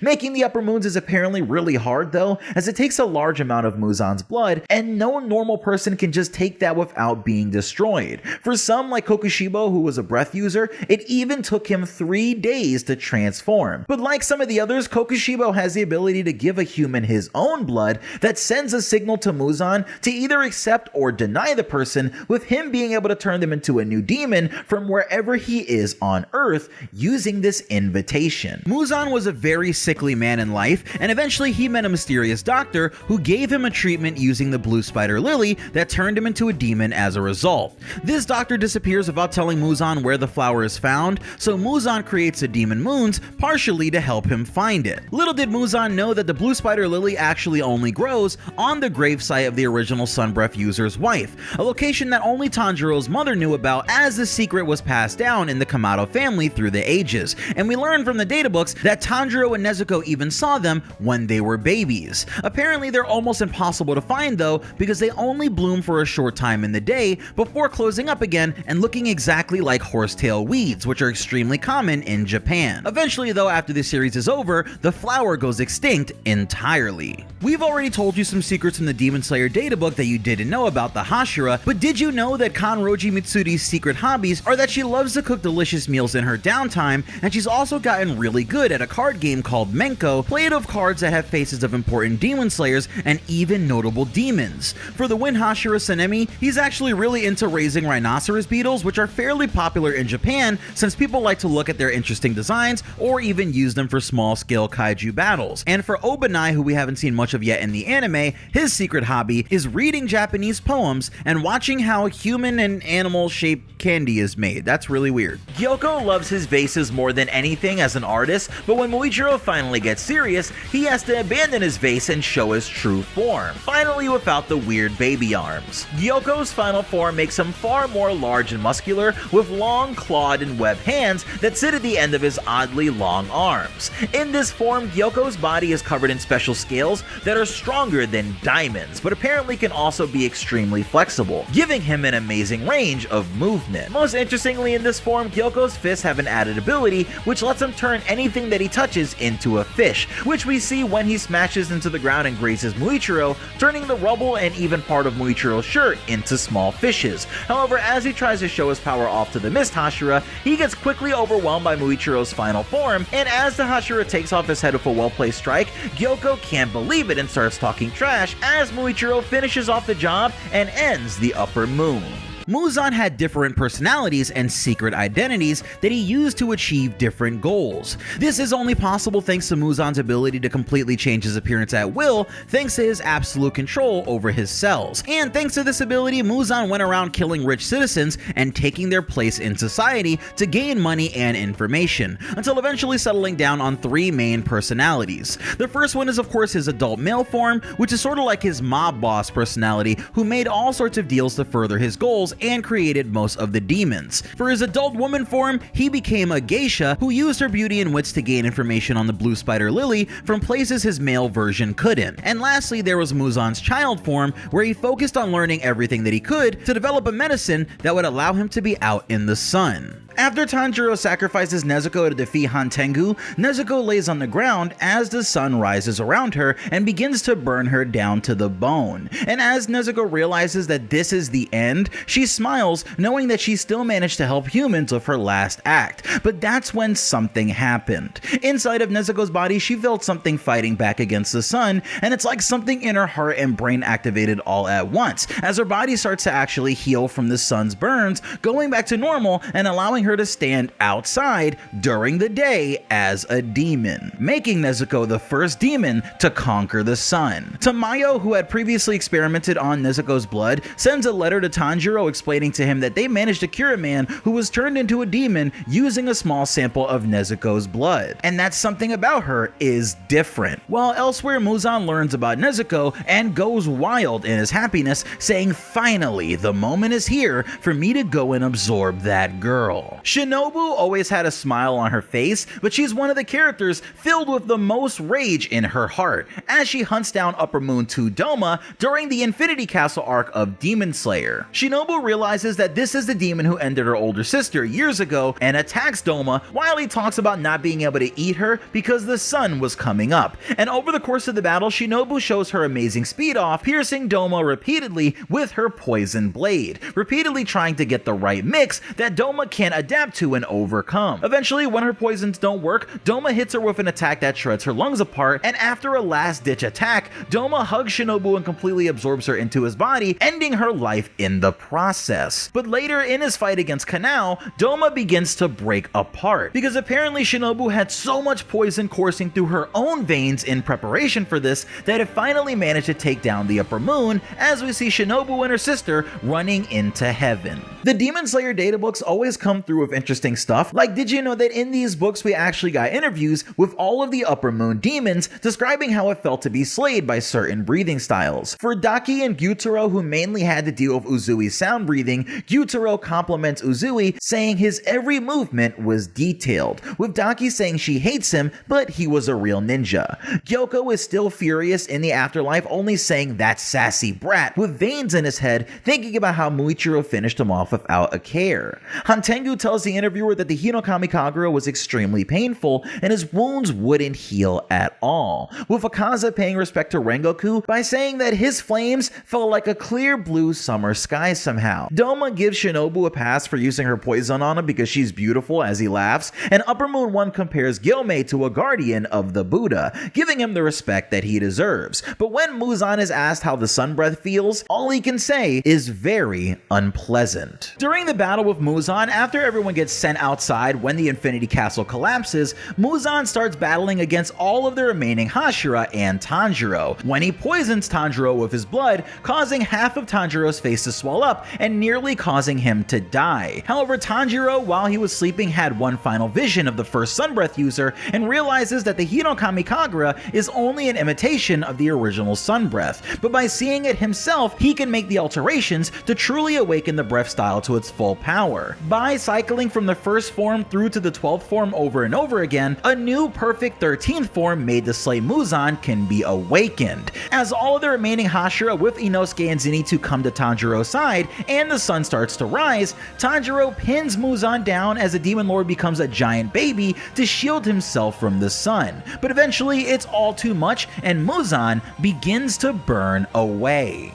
Making the upper moons is apparently really hard though, as it takes a large amount of Muzan's blood, and no normal person can just take that without being destroyed. For some, like Kokushibo, who was a breath user, it even took him 3 days to transform. But like some of the others, Kokushibo has the ability to give a human his own blood that sends a signal to Muzan to either accept or deny the person, with him being able to turn them into a new demon from wherever he is on Earth using this invitation. Muzan was a very sickly man in life, and eventually he met a mysterious doctor who gave him a treatment using the blue spider lily that turned him into a demon as a result. This doctor disappears without telling Muzan where the flower is found, so Muzan creates the demon moons partially to help him find it. Little did Muzan know that the blue spider lily actually only grows on the gravesite of the original Sunbreath user's wife, a location that only Tanjiro's mother knew about, as the secret was passed down in the Kamado family through the ages, and we learned from the databooks that Tanjiro and Nezuko even saw them when they were babies. Apparently they're almost impossible to find though, because they only bloom for a short time in the day before closing up again and looking exactly like horsetail weeds, which are extremely common in Japan. Eventually though, after the series is over, the flower goes extinct entirely. We've already told you some secrets from the Demon Slayer databook that you didn't know about the Hashira, but did you know that Kanroji Mitsuri's secret hobbies are that she loves to cook delicious meals in her downtime, and she's also gotten really good at a card game called Manga, Nezuko, played of cards that have faces of important demon slayers and even notable demons. For the Wind Hashira Sanemi, he's actually really into raising rhinoceros beetles, which are fairly popular in Japan since people like to look at their interesting designs or even use them for small-scale kaiju battles. And for Obanai, who we haven't seen much of yet in the anime, his secret hobby is reading Japanese poems and watching how human and animal-shaped candy is made. That's really weird. Gyoko loves his vases more than anything as an artist, but when Muichiro finally gets serious, he has to abandon his vase and show his true form, finally without the weird baby arms. Gyoko's final form makes him far more large and muscular, with long clawed and webbed hands that sit at the end of his oddly long arms. In this form, Gyoko's body is covered in special scales that are stronger than diamonds, but apparently can also be extremely flexible, giving him an amazing range of movement. Most interestingly, in this form, Gyoko's fists have an added ability which lets him turn anything that he touches into a fish, which we see when he smashes into the ground and grazes Muichiro, turning the rubble and even part of Muichiro's shirt into small fishes. However, as he tries to show his power off to the Mist Hashira, he gets quickly overwhelmed by Muichiro's final form, and as the Hashira takes off his head with a well-placed strike, Gyoko can't believe it and starts talking trash as Muichiro finishes off the job and ends the upper moon. Muzan had different personalities and secret identities that he used to achieve different goals. This is only possible thanks to Muzan's ability to completely change his appearance at will, thanks to his absolute control over his cells. And thanks to this ability, Muzan went around killing rich citizens and taking their place in society to gain money and information, until eventually settling down on three main personalities. The first one is of course his adult male form, which is sort of like his mob boss personality, who made all sorts of deals to further his goals and created most of the demons. For his adult woman form, he became a geisha who used her beauty and wits to gain information on the blue spider lily from places his male version couldn't. And lastly, there was Muzan's child form, where he focused on learning everything that he could to develop a medicine that would allow him to be out in the sun. After Tanjiro sacrifices Nezuko to defeat Han Tengu, Nezuko lays on the ground as the sun rises around her and begins to burn her down to the bone. And as Nezuko realizes that this is the end, she smiles, knowing that she still managed to help humans with her last act. But that's when something happened. Inside of Nezuko's body, she felt something fighting back against the sun, and it's like something in her heart and brain activated all at once, as her body starts to actually heal from the sun's burns, going back to normal and allowing her to stand outside during the day as a demon, making Nezuko the first demon to conquer the sun. Tamayo, who had previously experimented on Nezuko's blood, sends a letter to Tanjiro explaining to him that they managed to cure a man who was turned into a demon using a small sample of Nezuko's blood, and that something about her is different. While elsewhere, Muzan learns about Nezuko and goes wild in his happiness, saying, "Finally, the moment is here for me to go and absorb that girl." Shinobu always had a smile on her face, but she's one of the characters filled with the most rage in her heart, as she hunts down Upper Moon 2 Doma during the Infinity Castle arc of Demon Slayer. Shinobu realizes that this is the demon who ended her older sister years ago and attacks Doma while he talks about not being able to eat her because the sun was coming up. And over the course of the battle, Shinobu shows her amazing speed off, piercing Doma repeatedly with her poison blade, repeatedly trying to get the right mix that Doma can't adapt to and overcome. Eventually, when her poisons don't work, Doma hits her with an attack that shreds her lungs apart, and after a last-ditch attack, Doma hugs Shinobu and completely absorbs her into his body, ending her life in the process. But later, in his fight against Kanao, Doma begins to break apart, because apparently Shinobu had so much poison coursing through her own veins in preparation for this that it finally managed to take down the Upper Moon, as we see Shinobu and her sister running into heaven. The Demon Slayer databooks always come through with interesting stuff, like did you know that in these books we actually got interviews with all of the Upper Moon demons describing how it felt to be slayed by certain breathing styles. For Daki and Gyutaro, who mainly had to deal with Uzui's sound breathing, Gyutaro compliments Uzui, saying his every movement was detailed, with Daki saying she hates him, but he was a real ninja. Gyoko is still furious in the afterlife, only saying that sassy brat with veins in his head, thinking about how Muichiro finished him off without a care. Hantengu tells the interviewer that the Hinokami Kagura was extremely painful and his wounds wouldn't heal at all, with Akaza paying respect to Rengoku by saying that his flames felt like a clear blue summer sky somehow. Doma gives Shinobu a pass for using her poison on him because she's beautiful as he laughs, and Upper Moon 1 compares Gyomei to a guardian of the Buddha, giving him the respect that he deserves. But when Muzan is asked how the sun breath feels, all he can say is very unpleasant. During the battle with Muzan, after everyone gets sent outside when the Infinity Castle collapses, Muzan starts battling against all of the remaining Hashira and Tanjiro, when he poisons Tanjiro with his blood, causing half of Tanjiro's face to swell up and nearly causing him to die. However, Tanjiro, while he was sleeping, had one final vision of the first sun breath user and realizes that the Hinokami Kagura is only an imitation of the original sun breath, but by seeing it himself, he can make the alterations to truly awaken the breath style to its full power. By cycling from the first form through to the 12th form over and over again, a new perfect 13th form made to slay Muzan can be awakened. As all of the remaining Hashira with Inosuke and Zenitsu come to Tanjiro's side and the sun starts to rise, Tanjiro pins Muzan down as the Demon Lord becomes a giant baby to shield himself from the sun. But eventually it's all too much and Muzan begins to burn away.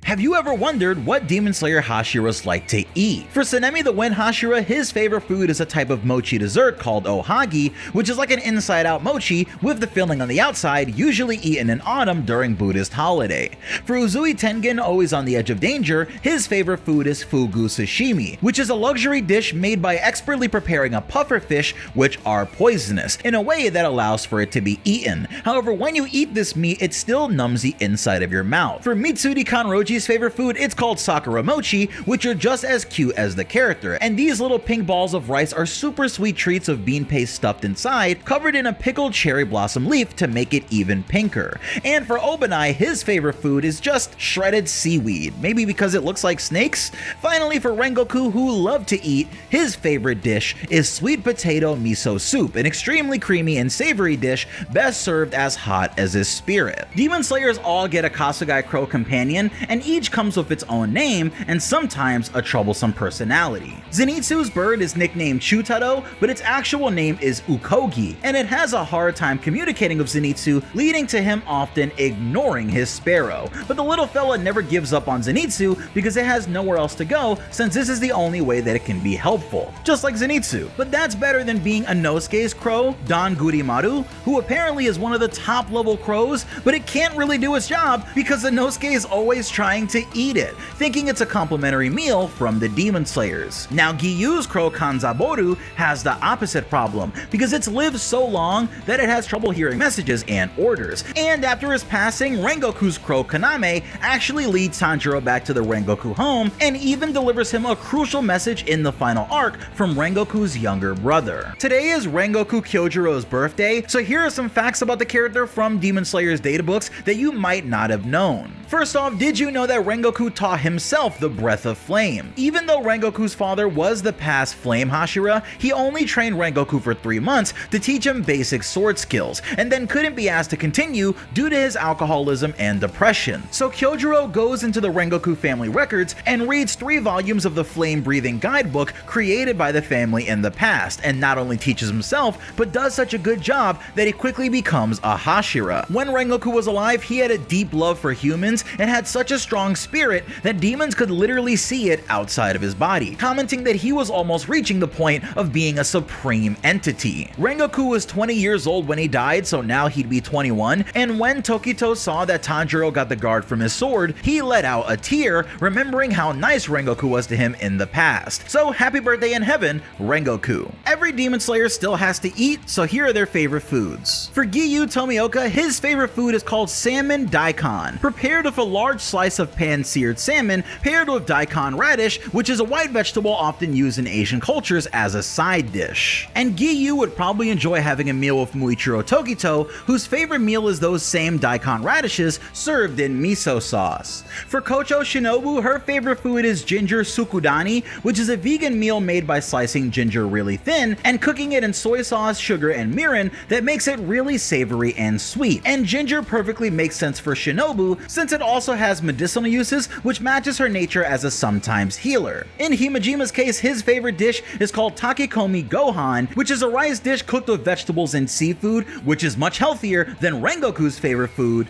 Have you ever wondered what Demon Slayer Hashiras like to eat? For Sanemi the Wind Hashira, his favorite food is a type of mochi dessert called ohagi, which is like an inside-out mochi with the filling on the outside, usually eaten in autumn during Buddhist holiday. For Uzui Tengen, always on the edge of danger, his favorite food is fugu sashimi, which is a luxury dish made by expertly preparing a puffer fish, which are poisonous, in a way that allows for it to be eaten. However, when you eat this meat, it still numbs the inside of your mouth. For Mitsuri Kanroji's favorite food, it's called Sakura Mochi, which are just as cute as the character, and these little pink balls of rice are super sweet treats of bean paste stuffed inside, covered in a pickled cherry blossom leaf to make it even pinker. And for Obanai, his favorite food is just shredded seaweed, maybe because it looks like snakes? Finally, for Rengoku, who love to eat, his favorite dish is sweet potato miso soup, an extremely creamy and savory dish best served as hot as his spirit. Demon Slayers all get a Kasugai crow companion, and each comes with its own name and sometimes a troublesome personality. Zenitsu's bird is nicknamed Chutaro, but its actual name is Ukogi, and it has a hard time communicating with Zenitsu, leading to him often ignoring his Sparrow. But the little fella never gives up on Zenitsu because it has nowhere else to go, since this is the only way that it can be helpful, just like Zenitsu. But that's better than being Inosuke's crow, Don Gurimaru, who apparently is one of the top level crows, but it can't really do its job because Inosuke is always trying to eat it, thinking it's a complimentary meal from the Demon Slayers. Now Giyu's crow Kanzaboru has the opposite problem because it's lived so long that it has trouble hearing messages and orders. And after his passing, Rengoku's crow Kaname actually leads Tanjiro back to the Rengoku home and even delivers him a crucial message in the final arc from Rengoku's younger brother. Today is Rengoku Kyojiro's birthday, so here are some facts about the character from Demon Slayer's databooks that you might not have known. First off, did you know that Rengoku taught himself the Breath of Flame? Even though Rengoku's father was the past Flame Hashira, he only trained Rengoku for 3 months to teach him basic sword skills, and then couldn't be asked to continue due to his alcoholism and depression. So Kyojiro goes into the Rengoku family records and reads 3 volumes of the flame-breathing guidebook created by the family in the past, and not only teaches himself, but does such a good job that he quickly becomes a Hashira. When Rengoku was alive, he had a deep love for humans and had such a strong spirit that demons could literally see it outside of his body, commenting that he was almost reaching the point of being a supreme entity. Rengoku was 20 years old when he died, so now he'd be 21, and when Tokito saw that Tanjiro got the guard from his sword, he let out a tear, remembering how nice Rengoku was to him in the past. So happy birthday in heaven, Rengoku. Every Demon Slayer still has to eat, so here are their favorite foods. For Giyu Tomioka, his favorite food is called salmon daikon, prepared with a large slice of pan-seared salmon paired with daikon radish, which is a white vegetable often used in Asian cultures as a side dish. And Giyu would probably enjoy having a meal with Muichiro Tokito, whose favorite meal is those same daikon radishes served in miso sauce. For Kocho Shinobu, her favorite food is ginger sukudani, which is a vegan meal made by slicing ginger really thin and cooking it in soy sauce, sugar, and mirin that makes it really savory and sweet. And ginger perfectly makes sense for Shinobu since acid also has medicinal uses, which matches her nature as a sometimes healer. In Himajima's case, his favorite dish is called Takikomi Gohan, which is a rice dish cooked with vegetables and seafood, which is much healthier than Rengoku's favorite food,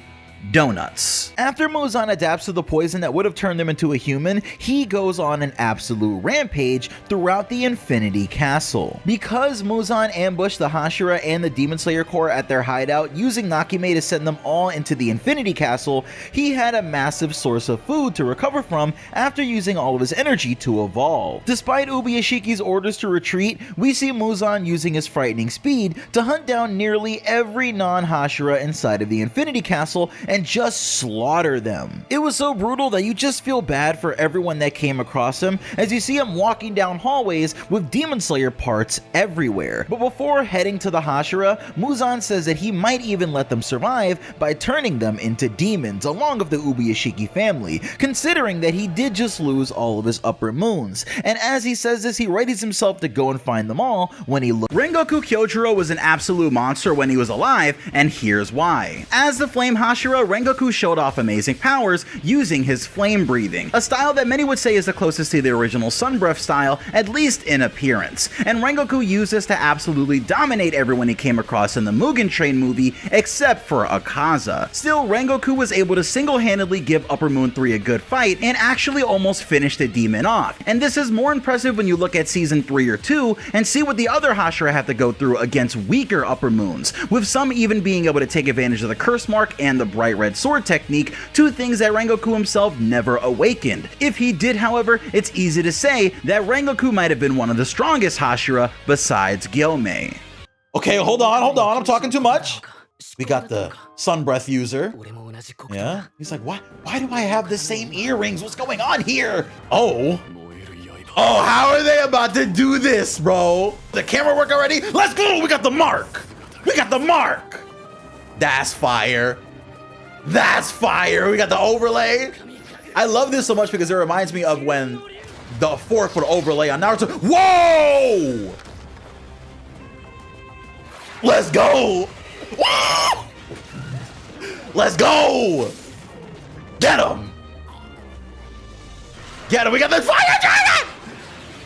donuts. After Muzan adapts to the poison that would have turned him into a human, he goes on an absolute rampage throughout the Infinity Castle. Because Muzan ambushed the Hashira and the Demon Slayer Corps at their hideout, using Nakime to send them all into the Infinity Castle, he had a massive source of food to recover from after using all of his energy to evolve. Despite Ubuyashiki's orders to retreat, we see Muzan using his frightening speed to hunt down nearly every non-Hashira inside of the Infinity Castle and just slaughter them. It was so brutal that you just feel bad for everyone that came across him as you see him walking down hallways with Demon Slayer parts everywhere. But before heading to the Hashira, Muzan says that he might even let them survive by turning them into demons along with the Ubuyashiki family, considering that he did just lose all of his upper moons. And as he says this, he readies himself to go and find them all when he looks. Rengoku Kyojuro was an absolute monster when he was alive, and here's why. As the Flame Hashira, Rengoku showed off amazing powers using his flame breathing, a style that many would say is the closest to the original Sun Breath style, at least in appearance. And Rengoku used this to absolutely dominate everyone he came across in the Mugen Train movie, except for Akaza. Still, Rengoku was able to single-handedly give Upper Moon 3 a good fight and actually almost finish the demon off. And this is more impressive when you look at Season 3 or 2 and see what the other Hashira have to go through against weaker Upper Moons, with some even being able to take advantage of the Curse Mark and the Bright Red Sword technique, two things that Rengoku himself never awakened. If he did, however, it's easy to say that Rengoku might have been one of the strongest Hashira besides Gyomei. Okay, hold on, I'm talking too much. We got the Sun Breath user. Yeah, he's like, why do I have the same earrings? What's going on here? Oh, how are they about to do this, bro? The camera work already? Let's go, we got the mark. That's fire. That's fire. We got the overlay. I love this so much because it reminds me of when the fork would overlay on Naruto. Whoa! Let's go. Whoa! Let's go. Get him. We got the fire dragon.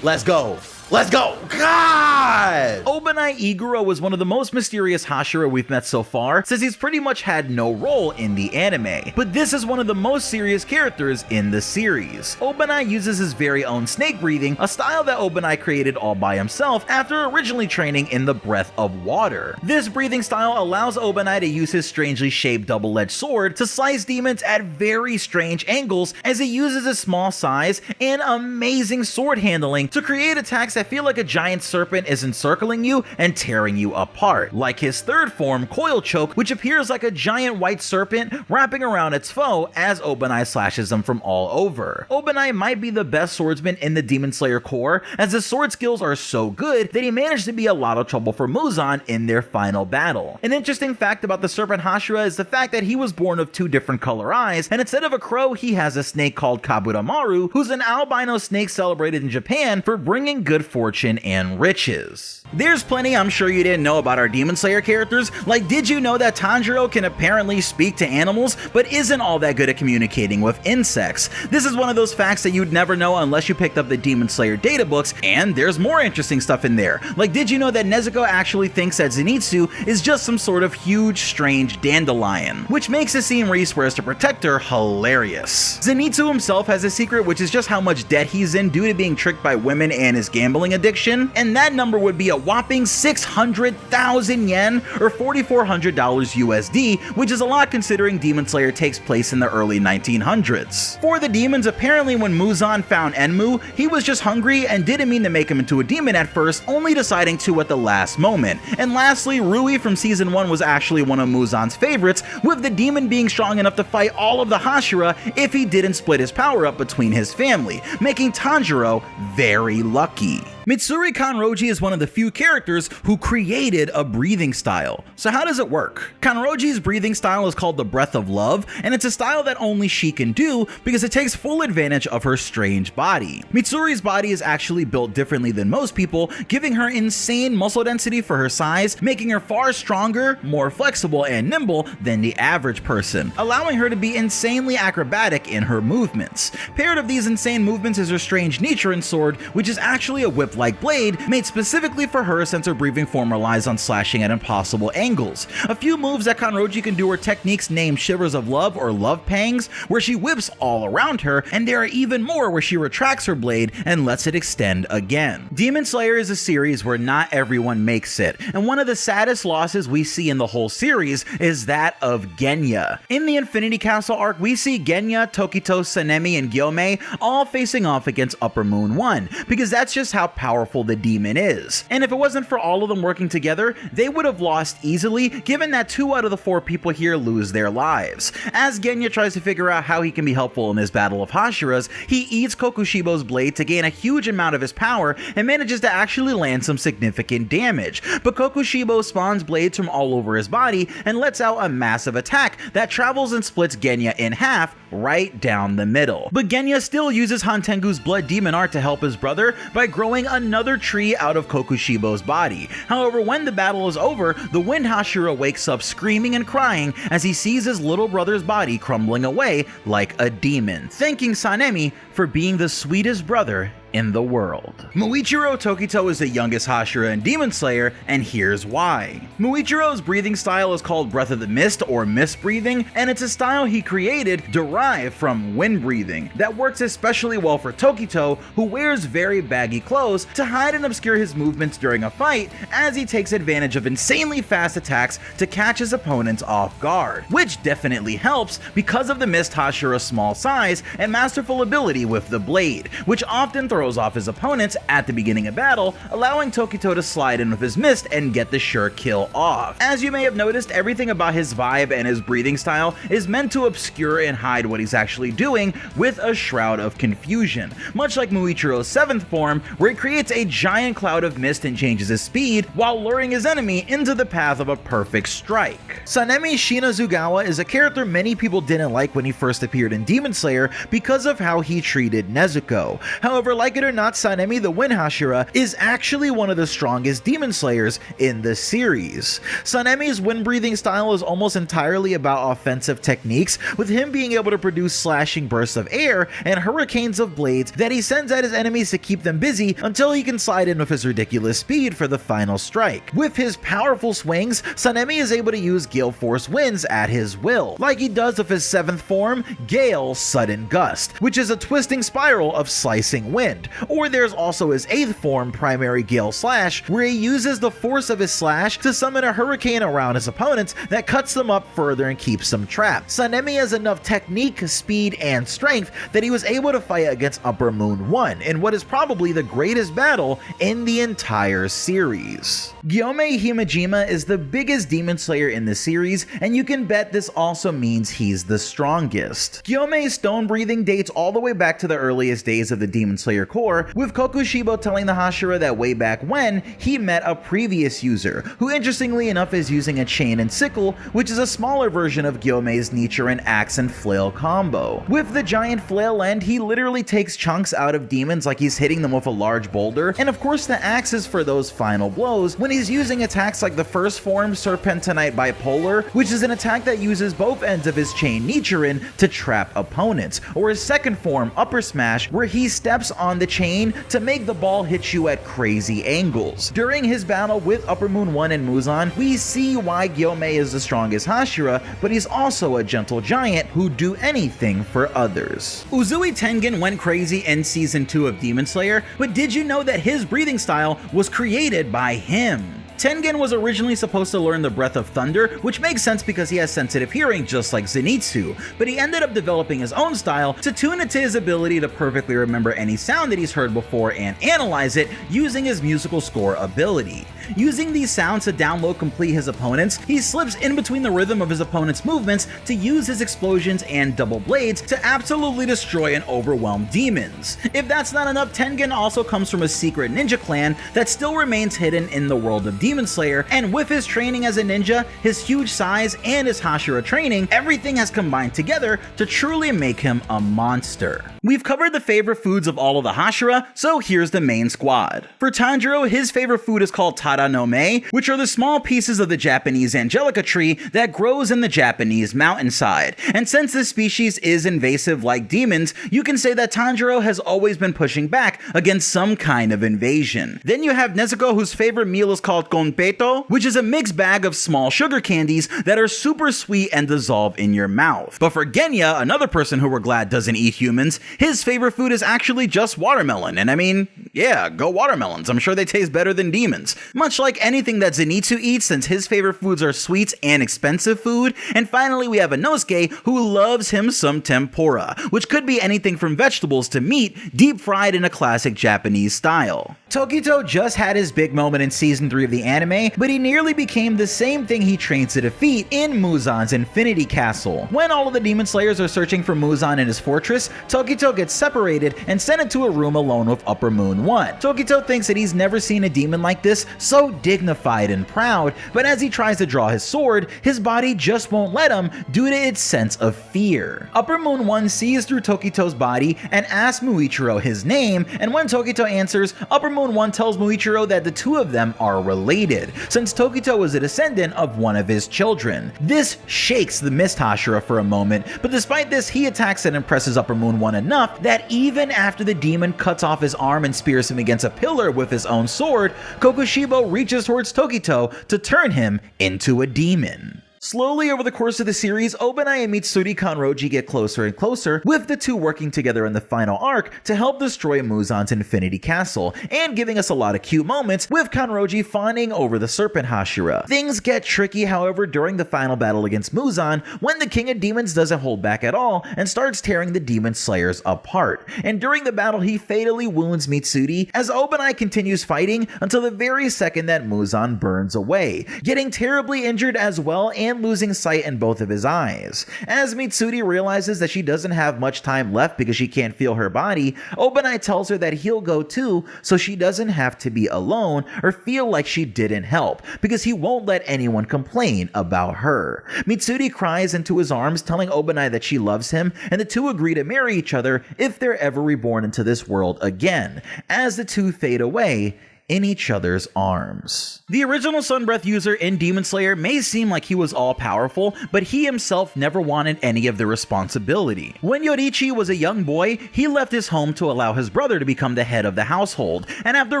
Let's go. God! Obanai Iguro was one of the most mysterious Hashira we've met so far, since he's pretty much had no role in the anime. But this is one of the most serious characters in the series. Obanai uses his very own snake breathing, a style that Obanai created all by himself after originally training in the Breath of Water. This breathing style allows Obanai to use his strangely shaped double-edged sword to slice demons at very strange angles, as he uses his small size and amazing sword handling to create attacks that feel like a giant serpent is encircling you and tearing you apart, like his third form, Coil Choke, which appears like a giant white serpent wrapping around its foe as Obanai slashes them from all over. Obanai might be the best swordsman in the Demon Slayer Corps, as his sword skills are so good that he managed to be a lot of trouble for Muzan in their final battle. An interesting fact about the Serpent Hashira is the fact that he was born of two different color eyes, and instead of a crow, he has a snake called Kaburamaru, who's an albino snake celebrated in Japan for bringing good fortune and riches. There's plenty I'm sure you didn't know about our Demon Slayer characters, like did you know that Tanjiro can apparently speak to animals but isn't all that good at communicating with insects? This is one of those facts that you'd never know unless you picked up the Demon Slayer data books, and there's more interesting stuff in there. Like did you know that Nezuko actually thinks that Zenitsu is just some sort of huge strange dandelion, which makes the scene where he swears to protect her hilarious. Zenitsu himself has a secret, which is just how much debt he's in due to being tricked by women and his gambling addiction, and that number would be a whopping 600,000 yen or $4,400 USD, which is a lot considering Demon Slayer takes place in the early 1900s. For the demons, apparently when Muzan found Enmu, he was just hungry and didn't mean to make him into a demon at first, only deciding to at the last moment. And lastly, Rui from season 1 was actually one of Muzan's favorites, with the demon being strong enough to fight all of the Hashira if he didn't split his power up between his family, making Tanjiro very lucky. Mitsuri Kanroji is one of the few characters who created a breathing style. So how does it work? Kanroji's breathing style is called the Breath of Love, and it's a style that only she can do because it takes full advantage of her strange body. Mitsuri's body is actually built differently than most people, giving her insane muscle density for her size, making her far stronger, more flexible, and nimble than the average person, allowing her to be insanely acrobatic in her movements. Paired of these insane movements is her strange Nichiren sword, which is actually a whip-like blade made specifically for her since her breathing form relies on slashing at impossible angles. A few moves that Kanroji can do are techniques named Shivers of Love or Love Pangs, where she whips all around her, and there are even more where she retracts her blade and lets it extend again. Demon Slayer is a series where not everyone makes it, and one of the saddest losses we see in the whole series is that of Genya. In the Infinity Castle arc, we see Genya, Tokito, Sanemi, and Gyomei all facing off against Upper Moon 1, because that's just how powerful the demon is. And if it wasn't for all of them working together, they would have lost easily, given that 2 out of the 4 people here lose their lives. As Genya tries to figure out how he can be helpful in his battle of Hashiras, he eats Kokushibo's blade to gain a huge amount of his power and manages to actually land some significant damage. But Kokushibo spawns blades from all over his body and lets out a massive attack that travels and splits Genya in half right down the middle. But Genya still uses Hantengu's blood demon art to help his brother by growing another tree out of Kokushibo's body. However, when the battle is over, the Wind Hashira wakes up screaming and crying as he sees his little brother's body crumbling away like a demon, thanking Sanemi for being the sweetest brother in the world. Muichiro Tokito is the youngest Hashira in Demon Slayer, and here's why. Muichiro's breathing style is called Breath of the Mist or Mist breathing, and it's a style he created derived from wind breathing that works especially well for Tokito, who wears very baggy clothes to hide and obscure his movements during a fight, as he takes advantage of insanely fast attacks to catch his opponents off guard, which definitely helps because of the Mist Hashira's small size and masterful ability with the blade, which often throws off his opponents at the beginning of battle, allowing Tokito to slide in with his mist and get the sure kill off. As you may have noticed, everything about his vibe and his breathing style is meant to obscure and hide what he's actually doing with a shroud of confusion, much like Muichiro's 7th form, where he creates a giant cloud of mist and changes his speed while luring his enemy into the path of a perfect strike. Sanemi Shinazugawa is a character many people didn't like when he first appeared in Demon Slayer because of how he treated Nezuko. However, like it or not, Sanemi the Wind Hashira is actually one of the strongest Demon Slayers in the series. Sanemi's wind breathing style is almost entirely about offensive techniques, with him being able to produce slashing bursts of air and hurricanes of blades that he sends at his enemies to keep them busy until he can slide in with his ridiculous speed for the final strike. With his powerful swings, Sanemi is able to use Gale Force winds at his will, like he does with his 7th form, Gale Sudden Gust, which is a twisting spiral of slicing wind. Or there's also his 8th form, Primary Gale Slash, where he uses the force of his slash to summon a hurricane around his opponents that cuts them up further and keeps them trapped. Sanemi has enough technique, speed, and strength that he was able to fight against Upper Moon 1 in what is probably the greatest battle in the entire series. Gyomei Himejima is the biggest Demon Slayer in the series, and you can bet this also means he's the strongest. Gyomei's stone breathing dates all the way back to the earliest days of the Demon Slayer core, with Kokushibo telling the Hashira that way back when he met a previous user, who interestingly enough is using a chain and sickle, which is a smaller version of Gyomei's Nichiren axe and flail combo. With the giant flail end, he literally takes chunks out of demons like he's hitting them with a large boulder, and of course the axe is for those final blows when he's using attacks like the 1st form, Serpentinite Bipolar, which is an attack that uses both ends of his chain Nichiren to trap opponents, or his 2nd form, Upper Smash, where he steps on the chain to make the ball hit you at crazy angles. During his battle with Upper Moon 1 and Muzan, we see why Gyomei is the strongest Hashira, but he's also a gentle giant who'd do anything for others. Uzui Tengen went crazy in season 2 of Demon Slayer, but did you know that his breathing style was created by him? Tengen was originally supposed to learn the Breath of Thunder, which makes sense because he has sensitive hearing just like Zenitsu, but he ended up developing his own style to tune it to his ability to perfectly remember any sound that he's heard before and analyze it using his musical score ability. Using these sounds to download complete his opponents, he slips in between the rhythm of his opponent's movements to use his explosions and double blades to absolutely destroy and overwhelm demons. If that's not enough, Tengen also comes from a secret ninja clan that still remains hidden in the world of Demon Slayer, and with his training as a ninja, his huge size, and his Hashira training, everything has combined together to truly make him a monster. We've covered the favorite foods of all of the Hashira, so here's the main squad. For Tanjiro, his favorite food is called Tara no Me, which are the small pieces of the Japanese angelica tree that grows in the Japanese mountainside. And since this species is invasive like demons, you can say that Tanjiro has always been pushing back against some kind of invasion. Then you have Nezuko, whose favorite meal is called konpeto, which is a mixed bag of small sugar candies that are super sweet and dissolve in your mouth. But for Genya, another person who we're glad doesn't eat humans, his favorite food is actually just watermelon. And I mean, yeah, go watermelons. I'm sure they taste better than demons. Much like anything that Zenitsu eats, since his favorite foods are sweets and expensive food. And finally, we have Inosuke, who loves him some tempura, which could be anything from vegetables to meat, deep fried in a classic Japanese style. Tokito just had his big moment in season 3 of the anime, but he nearly became the same thing he trains to defeat in Muzan's Infinity Castle. When all of the Demon Slayers are searching for Muzan in his fortress, Tokito gets separated and sent into a room alone with Upper Moon 1. Tokito thinks that he's never seen a demon like this, so dignified and proud, but as he tries to draw his sword, his body just won't let him due to its sense of fear. Upper Moon 1 sees through Tokito's body and asks Muichiro his name, and when Tokito answers, Upper Moon 1 tells Muichiro that the two of them are related, since Tokito was a descendant of one of his children. This shakes the Mist Hashira for a moment, but despite this, he attacks and impresses Upper Moon 1 enough that even after the demon cuts off his arm and spears him against a pillar with his own sword, Kokushibo reaches towards Tokito to turn him into a demon. Slowly over the course of the series, Obanai and Mitsuri Kanroji get closer and closer, with the two working together in the final arc to help destroy Muzan's Infinity Castle, and giving us a lot of cute moments with Kanroji fawning over the Serpent Hashira. Things get tricky, however, during the final battle against Muzan, when the King of Demons doesn't hold back at all and starts tearing the Demon Slayers apart. And during the battle, he fatally wounds Mitsuri as Obanai continues fighting until the very second that Muzan burns away, getting terribly injured as well and losing sight in both of his eyes. As Mitsuri realizes that she doesn't have much time left because she can't feel her body, Obanai tells her that he'll go too so she doesn't have to be alone or feel like she didn't help, because he won't let anyone complain about her. Mitsuri cries into his arms, telling Obanai that she loves him, and the two agree to marry each other if they're ever reborn into this world again, as the two fade away in each other's arms. The original Sun Breath user in Demon Slayer may seem like he was all-powerful, but he himself never wanted any of the responsibility. When Yoriichi was a young boy, he left his home to allow his brother to become the head of the household, and after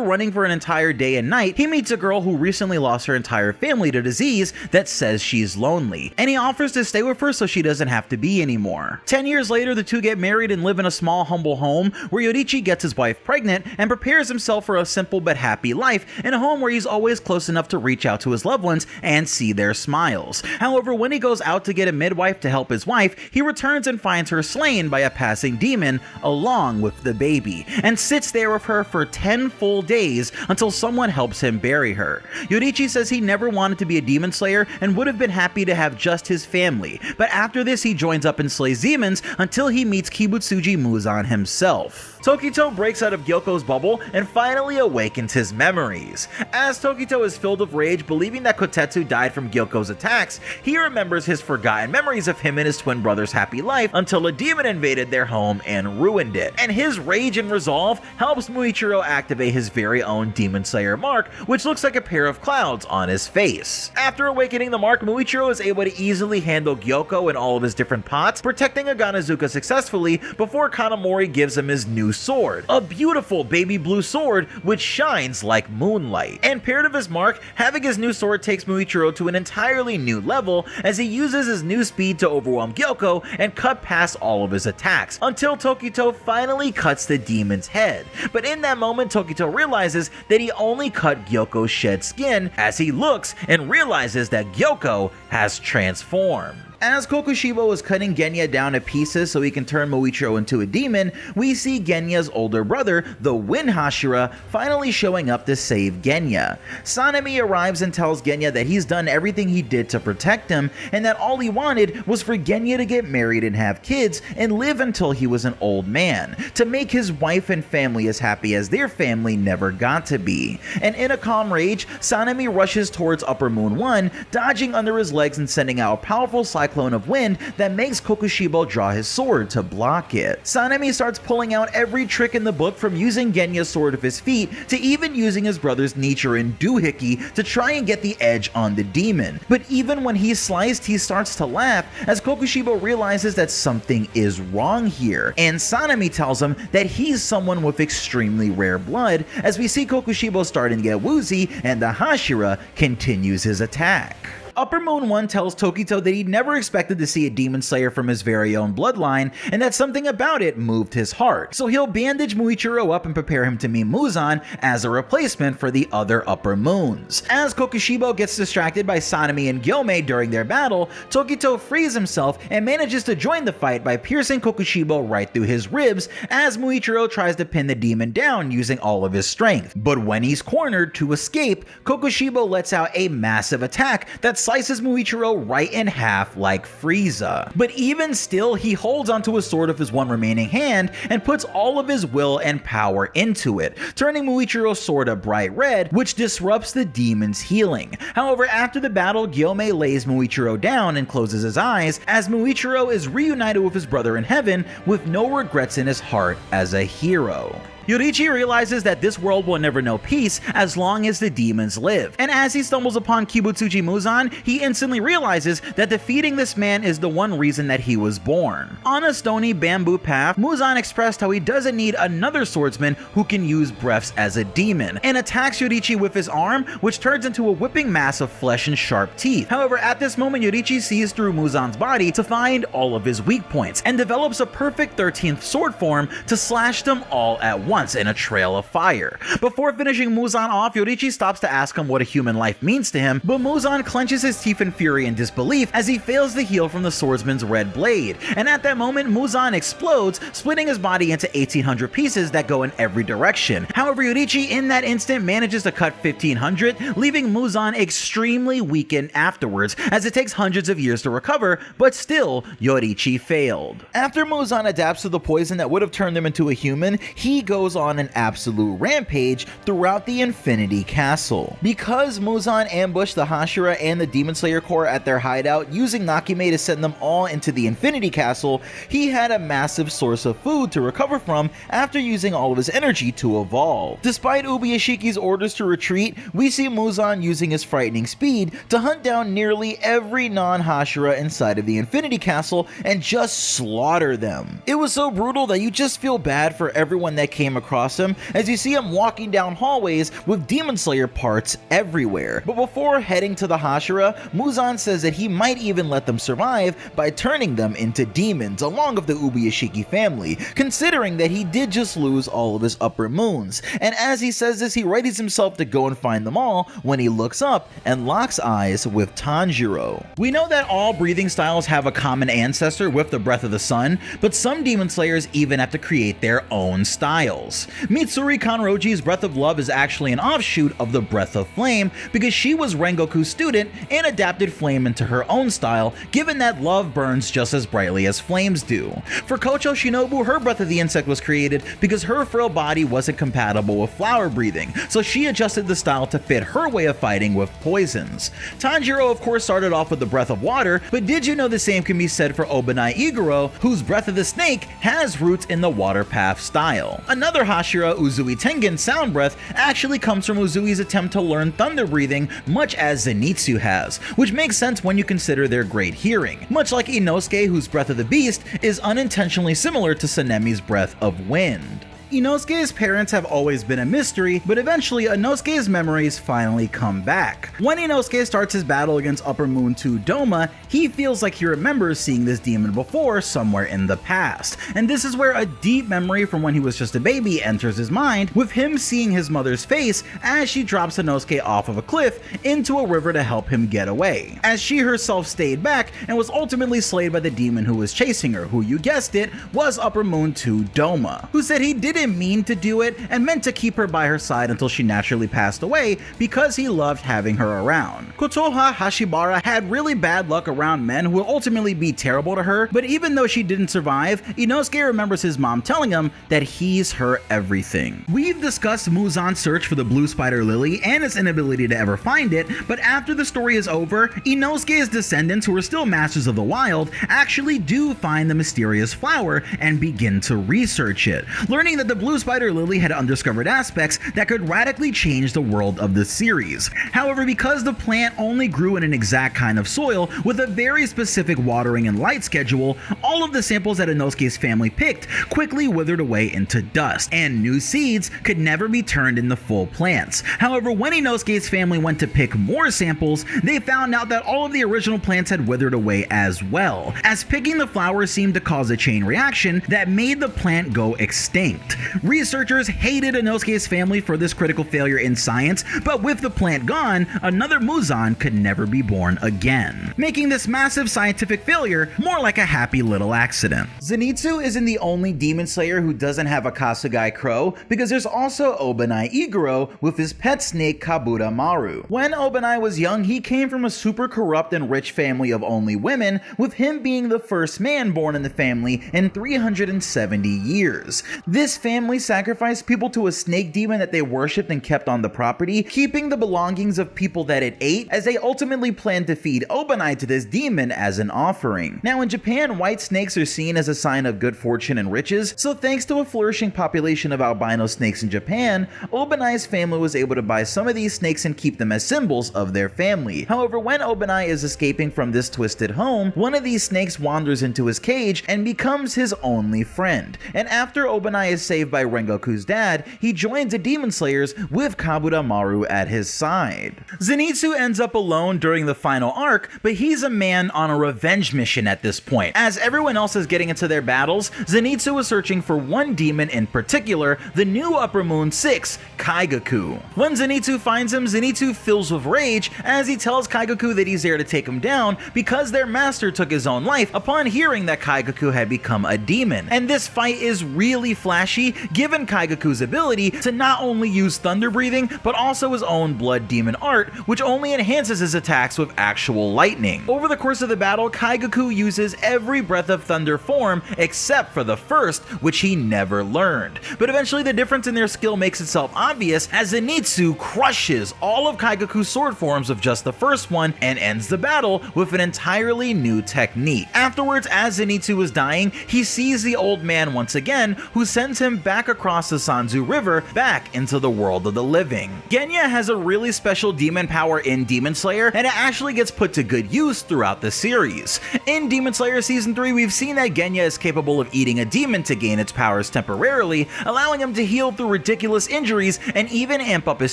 running for an entire day and night, he meets a girl who recently lost her entire family to disease that says she's lonely, and he offers to stay with her so she doesn't have to be anymore. 10 years later, the two get married and live in a small, humble home where Yoriichi gets his wife pregnant and prepares himself for a simple but happy life in a home where he's always close enough to reach out to his loved ones and see their smiles. However, when he goes out to get a midwife to help his wife, he returns and finds her slain by a passing demon along with the baby, and sits there with her for 10 full days until someone helps him bury her. Yoriichi says he never wanted to be a demon slayer and would have been happy to have just his family, but after this he joins up and slays demons until he meets Kibutsuji Muzan himself. Tokito breaks out of Gyoko's bubble and finally awakens his memories. As Tokito is filled with rage, believing that Kotetsu died from Gyoko's attacks, he remembers his forgotten memories of him and his twin brother's happy life until a demon invaded their home and ruined it. And his rage and resolve helps Muichiro activate his very own Demon Slayer mark, which looks like a pair of clouds on his face. After awakening the mark, Muichiro is able to easily handle Gyoko and all of his different pots, protecting Aganazuka successfully before Kanamori gives him his new sword, a beautiful baby blue sword which shines shines like moonlight. And paired with his mark, having his new sword takes Muichiro to an entirely new level as he uses his new speed to overwhelm Gyoko and cut past all of his attacks, until Tokito finally cuts the demon's head. But in that moment, Tokito realizes that he only cut Gyoko's shed skin as he looks and realizes that Gyoko has transformed. As Kokushibo is cutting Genya down to pieces so he can turn Muichiro into a demon, we see Genya's older brother, the Wind Hashira, finally showing up to save Genya. Sanemi arrives and tells Genya that he's done everything he did to protect him, and that all he wanted was for Genya to get married and have kids and live until he was an old man, to make his wife and family as happy as their family never got to be. And in a calm rage, Sanemi rushes towards Upper Moon 1, dodging under his legs and sending out a powerful cyclone of wind that makes Kokushibo draw his sword to block it. Sanemi starts pulling out every trick in the book, from using Genya's sword of his feet to even using his brother's Nichiren doohickey to try and get the edge on the demon. But even when he's sliced, he starts to laugh as Kokushibo realizes that something is wrong here, and Sanemi tells him that he's someone with extremely rare blood, as we see Kokushibo starting to get woozy and the Hashira continues his attack. Upper Moon 1 tells Tokito that he never expected to see a demon slayer from his very own bloodline, and that something about it moved his heart. So he'll bandage Muichiro up and prepare him to meet Muzan as a replacement for the other Upper Moons. As Kokushibo gets distracted by Sanemi and Gyomei during their battle, Tokito frees himself and manages to join the fight by piercing Kokushibo right through his ribs as Muichiro tries to pin the demon down using all of his strength. But when he's cornered to escape, Kokushibo lets out a massive attack that slices Muichiro right in half like Frieza. But even still, he holds onto a sword of his one remaining hand and puts all of his will and power into it, turning Muichiro's sword a bright red, which disrupts the demon's healing. However, after the battle, Gyomei lays Muichiro down and closes his eyes as Muichiro is reunited with his brother in heaven with no regrets in his heart as a hero. Yoriichi realizes that this world will never know peace as long as the demons live, and as he stumbles upon Kibutsuji Muzan, he instantly realizes that defeating this man is the one reason that he was born. On a stony bamboo path, Muzan expressed how he doesn't need another swordsman who can use breaths as a demon, and attacks Yoriichi with his arm, which turns into a whipping mass of flesh and sharp teeth. However, at this moment, Yoriichi sees through Muzan's body to find all of his weak points, and develops a perfect 13th sword form to slash them all at once in a trail of fire. Before finishing Muzan off, Yoriichi stops to ask him what a human life means to him, but Muzan clenches his teeth in fury and disbelief as he fails to heal from the swordsman's red blade. And at that moment, Muzan explodes, splitting his body into 1,800 pieces that go in every direction. However, Yoriichi in that instant manages to cut 1,500, leaving Muzan extremely weakened afterwards, as it takes hundreds of years to recover, but still, Yoriichi failed. After Muzan adapts to the poison that would have turned him into a human, he goes on an absolute rampage throughout the Infinity Castle. Because Muzan ambushed the Hashira and the Demon Slayer Corps at their hideout, using Nakime to send them all into the Infinity Castle, he had a massive source of food to recover from after using all of his energy to evolve. Despite Ubuyashiki's orders to retreat, we see Muzan using his frightening speed to hunt down nearly every non-Hashira inside of the Infinity Castle and just slaughter them. It was so brutal that you just feel bad for everyone that came across him, as you see him walking down hallways with Demon Slayer parts everywhere. But before heading to the Hashira, Muzan says that he might even let them survive by turning them into demons along with the Ubuyashiki family, considering that he did just lose all of his upper moons. And as he says this, he readies himself to go and find them all when he looks up and locks eyes with Tanjiro. We know that all breathing styles have a common ancestor with the breath of the sun, but some Demon Slayers even have to create their own styles. Mitsuri Kanroji's Breath of Love is actually an offshoot of the Breath of Flame because she was Rengoku's student and adapted flame into her own style, given that love burns just as brightly as flames do. For Kocho Shinobu, her Breath of the Insect was created because her frail body wasn't compatible with flower breathing, so she adjusted the style to fit her way of fighting with poisons. Tanjiro of course started off with the Breath of Water, but did you know the same can be said for Obanai Iguro, whose Breath of the Snake has roots in the Water Path style. Another Hashira, Uzui Tengen Sound Breath, actually comes from Uzui's attempt to learn thunder breathing, much as Zenitsu has, which makes sense when you consider their great hearing. Much like Inosuke, whose Breath of the Beast is unintentionally similar to Sanemi's Breath of Wind. Inosuke's parents have always been a mystery, but eventually Inosuke's memories finally come back. When Inosuke starts his battle against Upper Moon 2 Doma, he feels like he remembers seeing this demon before somewhere in the past, and this is where a deep memory from when he was just a baby enters his mind, with him seeing his mother's face as she drops Inosuke off of a cliff into a river to help him get away, as she herself stayed back and was ultimately slayed by the demon who was chasing her, who, you guessed it, was Upper Moon 2 Doma, who said he didn't mean to do it and meant to keep her by her side until she naturally passed away because he loved having her around. Kotoha Hashibara had really bad luck around men who would ultimately be terrible to her, but even though she didn't survive, Inosuke remembers his mom telling him that he's her everything. We've discussed Muzan's search for the blue spider lily and its inability to ever find it, but after the story is over, Inosuke's descendants, who are still masters of the wild, actually do find the mysterious flower and begin to research it, learning that the blue spider lily had undiscovered aspects that could radically change the world of the series. However, because the plant only grew in an exact kind of soil with a very specific watering and light schedule, all of the samples that Inosuke's family picked quickly withered away into dust, and new seeds could never be turned into full plants. However, when Inosuke's family went to pick more samples, they found out that all of the original plants had withered away as well, as picking the flower seemed to cause a chain reaction that made the plant go extinct. Researchers hated Inosuke's family for this critical failure in science, but with the plant gone, another Muzan could never be born again, making this massive scientific failure more like a happy little accident. Zenitsu isn't the only demon slayer who doesn't have a Kasugai crow, because there's also Obanai Iguro with his pet snake Kabuta Maru. When Obanai was young, he came from a super corrupt and rich family of only women, with him being the first man born in the family in 370 years. This family sacrificed people to a snake demon that they worshipped and kept on the property, keeping the belongings of people that it ate, as they ultimately planned to feed Obanai to this demon as an offering. Now in Japan, white snakes are seen as a sign of good fortune and riches, so thanks to a flourishing population of albino snakes in Japan, Obanai's family was able to buy some of these snakes and keep them as symbols of their family. However, when Obanai is escaping from this twisted home, one of these snakes wanders into his cage and becomes his only friend. And after Obanai is saved by Rengoku's dad, he joins the Demon Slayers with Kabuta Maru at his side. Zenitsu ends up alone during the final arc, but he's a man on a revenge mission at this point. As everyone else is getting into their battles, Zenitsu is searching for one demon in particular, the new Upper Moon 6, Kaigaku. When Zenitsu finds him, Zenitsu fills with rage as he tells Kaigaku that he's there to take him down because their master took his own life upon hearing that Kaigaku had become a demon. And this fight is really flashy, given Kaigaku's ability to not only use thunder breathing, but also his own blood demon art, which only enhances his attacks with actual lightning. Over the course of the battle, Kaigaku uses every breath of thunder form except for the first, which he never learned. But eventually the difference in their skill makes itself obvious as Zenitsu crushes all of Kaigaku's sword forms of just the first one and ends the battle with an entirely new technique. Afterwards, as Zenitsu was dying, he sees the old man once again, who sends him back across the Sanzu River back into the world of the living. Genya has a really special demon power in Demon Slayer, and it actually gets put to good use throughout the series. In Demon Slayer Season 3, we've seen that Genya is capable of eating a demon to gain its powers temporarily, allowing him to heal through ridiculous injuries and even amp up his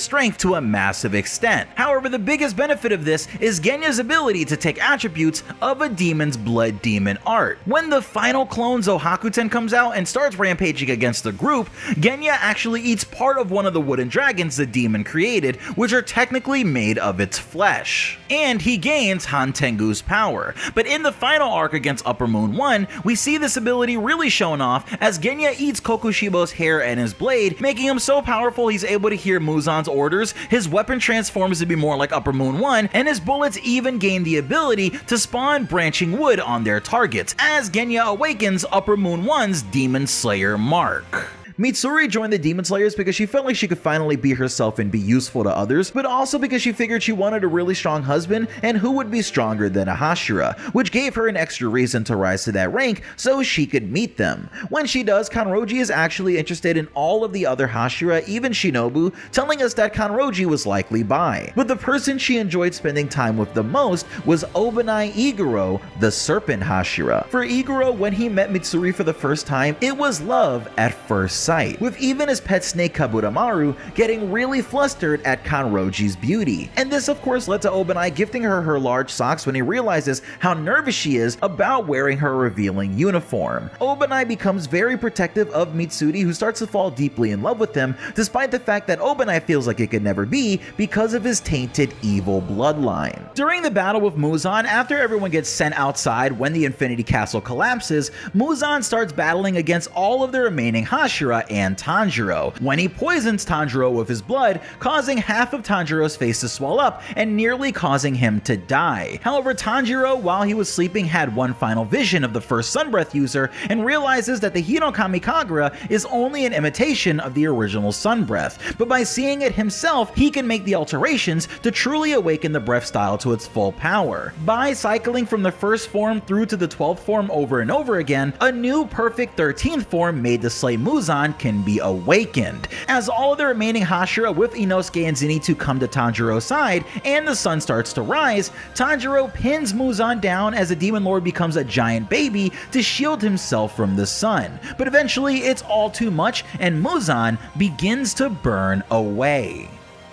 strength to a massive extent. However, the biggest benefit of this is Genya's ability to take attributes of a demon's blood demon art. When the final clone Zohakuten comes out and starts rampaging against the group, Genya actually eats part of one of the wooden dragons the demon created, which are technically made of its flesh. And he gains Hantengu's power. But in the final arc against Upper Moon 1, we see this ability really shown off as Genya eats Kokushibo's hair and his blade, making him so powerful he's able to hear Muzan's orders, his weapon transforms to be more like Upper Moon 1, and his bullets even gain the ability to spawn branching wood on their targets, as Genya awakens Upper Moon 1's Demon Slayer mark. Mitsuri joined the Demon Slayers because she felt like she could finally be herself and be useful to others, but also because she figured she wanted a really strong husband, and who would be stronger than a Hashira, which gave her an extra reason to rise to that rank so she could meet them. When she does, Kanroji is actually interested in all of the other Hashira, even Shinobu, telling us that Kanroji was likely bi. But the person she enjoyed spending time with the most was Obanai Iguro, the Serpent Hashira. For Iguro, when he met Mitsuri for the first time, it was love at first sight, with even his pet snake Kaburamaru getting really flustered at Kanroji's beauty. And this of course led to Obanai gifting her large socks when he realizes how nervous she is about wearing her revealing uniform. Obanai becomes very protective of Mitsuri, who starts to fall deeply in love with him, despite the fact that Obanai feels like it could never be because of his tainted evil bloodline. During the battle with Muzan, after everyone gets sent outside when the Infinity Castle collapses, Muzan starts battling against all of the remaining Hashira and Tanjiro, when he poisons Tanjiro with his blood, causing half of Tanjiro's face to swell up and nearly causing him to die. However, Tanjiro, while he was sleeping, had one final vision of the first Sun Breath user and realizes that the Hinokami Kagura is only an imitation of the original Sun Breath, but by seeing it himself, he can make the alterations to truly awaken the breath style to its full power. By cycling from the first form through to the 12th form over and over again, a new perfect 13th form made to slay Muzan can be awakened. As all of the remaining Hashira with Inosuke and Zenitsu come to Tanjiro's side and the sun starts to rise, Tanjiro pins Muzan down as the Demon Lord becomes a giant baby to shield himself from the sun. But eventually it's all too much and Muzan begins to burn away.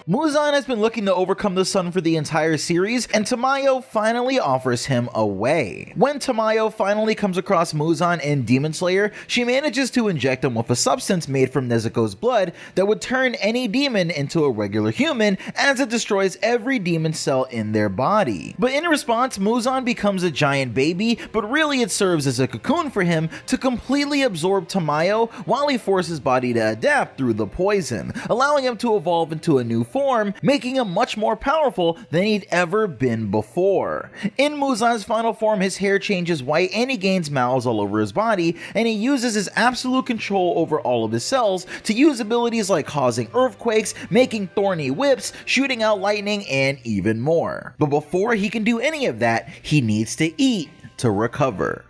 Muzan has been looking to overcome the sun for the entire series, and Tamayo finally offers him a way. When Tamayo finally comes across Muzan in Demon Slayer, she manages to inject him with a substance made from Nezuko's blood that would turn any demon into a regular human, as it destroys every demon cell in their body. But in response, Muzan becomes a giant baby, but really it serves as a cocoon for him to completely absorb Tamayo while he forces his body to adapt through the poison, allowing him to evolve into a new form, making him much more powerful than he'd ever been before. In Muzan's final form, his hair changes white and he gains mouths all over his body, and he uses his absolute control over all of his cells to use abilities like causing earthquakes, making thorny whips, shooting out lightning, and even more. But before he can do any of that, he needs to eat to recover.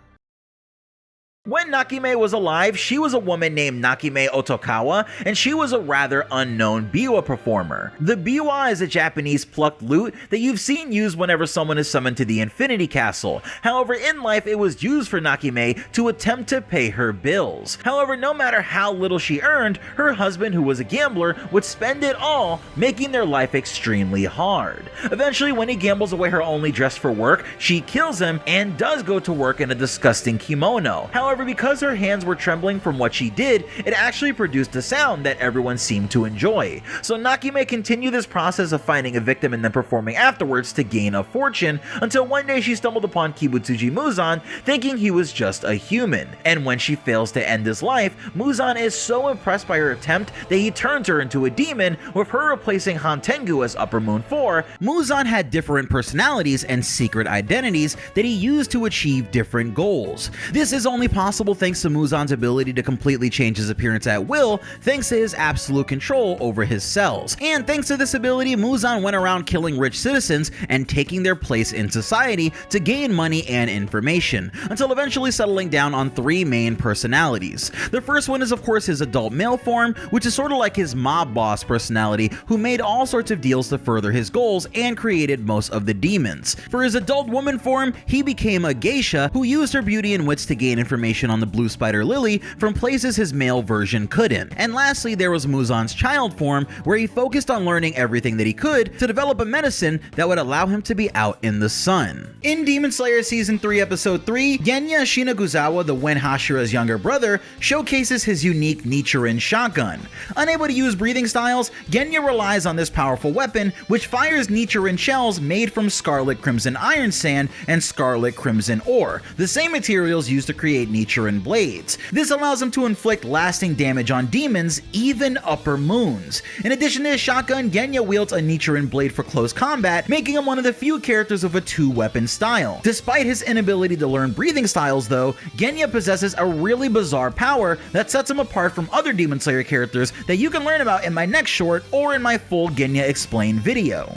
When Nakime was alive, she was a woman named Nakime Otokawa, and she was a rather unknown biwa performer. The biwa is a Japanese plucked lute that you've seen used whenever someone is summoned to the Infinity Castle. However, in life it was used for Nakime to attempt to pay her bills. However, no matter how little she earned, her husband, who was a gambler, would spend it all, making their life extremely hard. Eventually, when he gambles away her only dress for work, she kills him and does go to work in a disgusting kimono. However, because her hands were trembling from what she did, it actually produced a sound that everyone seemed to enjoy. So Nakime continued this process of finding a victim and then performing afterwards to gain a fortune, until one day she stumbled upon Kibutsuji Muzan, thinking he was just a human. And when she fails to end his life, Muzan is so impressed by her attempt that he turns her into a demon, with her replacing Hantengu as Upper Moon 4. Muzan had different personalities and secret identities that he used to achieve different goals. This is only possible thanks to Muzan's ability to completely change his appearance at will, thanks to his absolute control over his cells. And thanks to this ability, Muzan went around killing rich citizens and taking their place in society to gain money and information, until eventually settling down on three main personalities. The first one is of course his adult male form, which is sort of like his mob boss personality, who made all sorts of deals to further his goals and created most of the demons. For his adult woman form, he became a geisha who used her beauty and wits to gain information on the blue spider lily from places his male version couldn't. And lastly, there was Muzan's child form, where he focused on learning everything that he could to develop a medicine that would allow him to be out in the sun. In Demon Slayer Season 3 Episode 3, Genya Shinaguzawa, the Wen Hashira's younger brother, showcases his unique Nichiren shotgun. Unable to use breathing styles, Genya relies on this powerful weapon, which fires Nichiren shells made from Scarlet Crimson Iron Sand and Scarlet Crimson Ore, the same materials used to create Nichiren blades. This allows him to inflict lasting damage on demons, even upper moons. In addition to his shotgun, Genya wields a Nichiren blade for close combat, making him one of the few characters of a two-weapon style. Despite his inability to learn breathing styles though, Genya possesses a really bizarre power that sets him apart from other Demon Slayer characters that you can learn about in my next short or in my full Genya Explained video.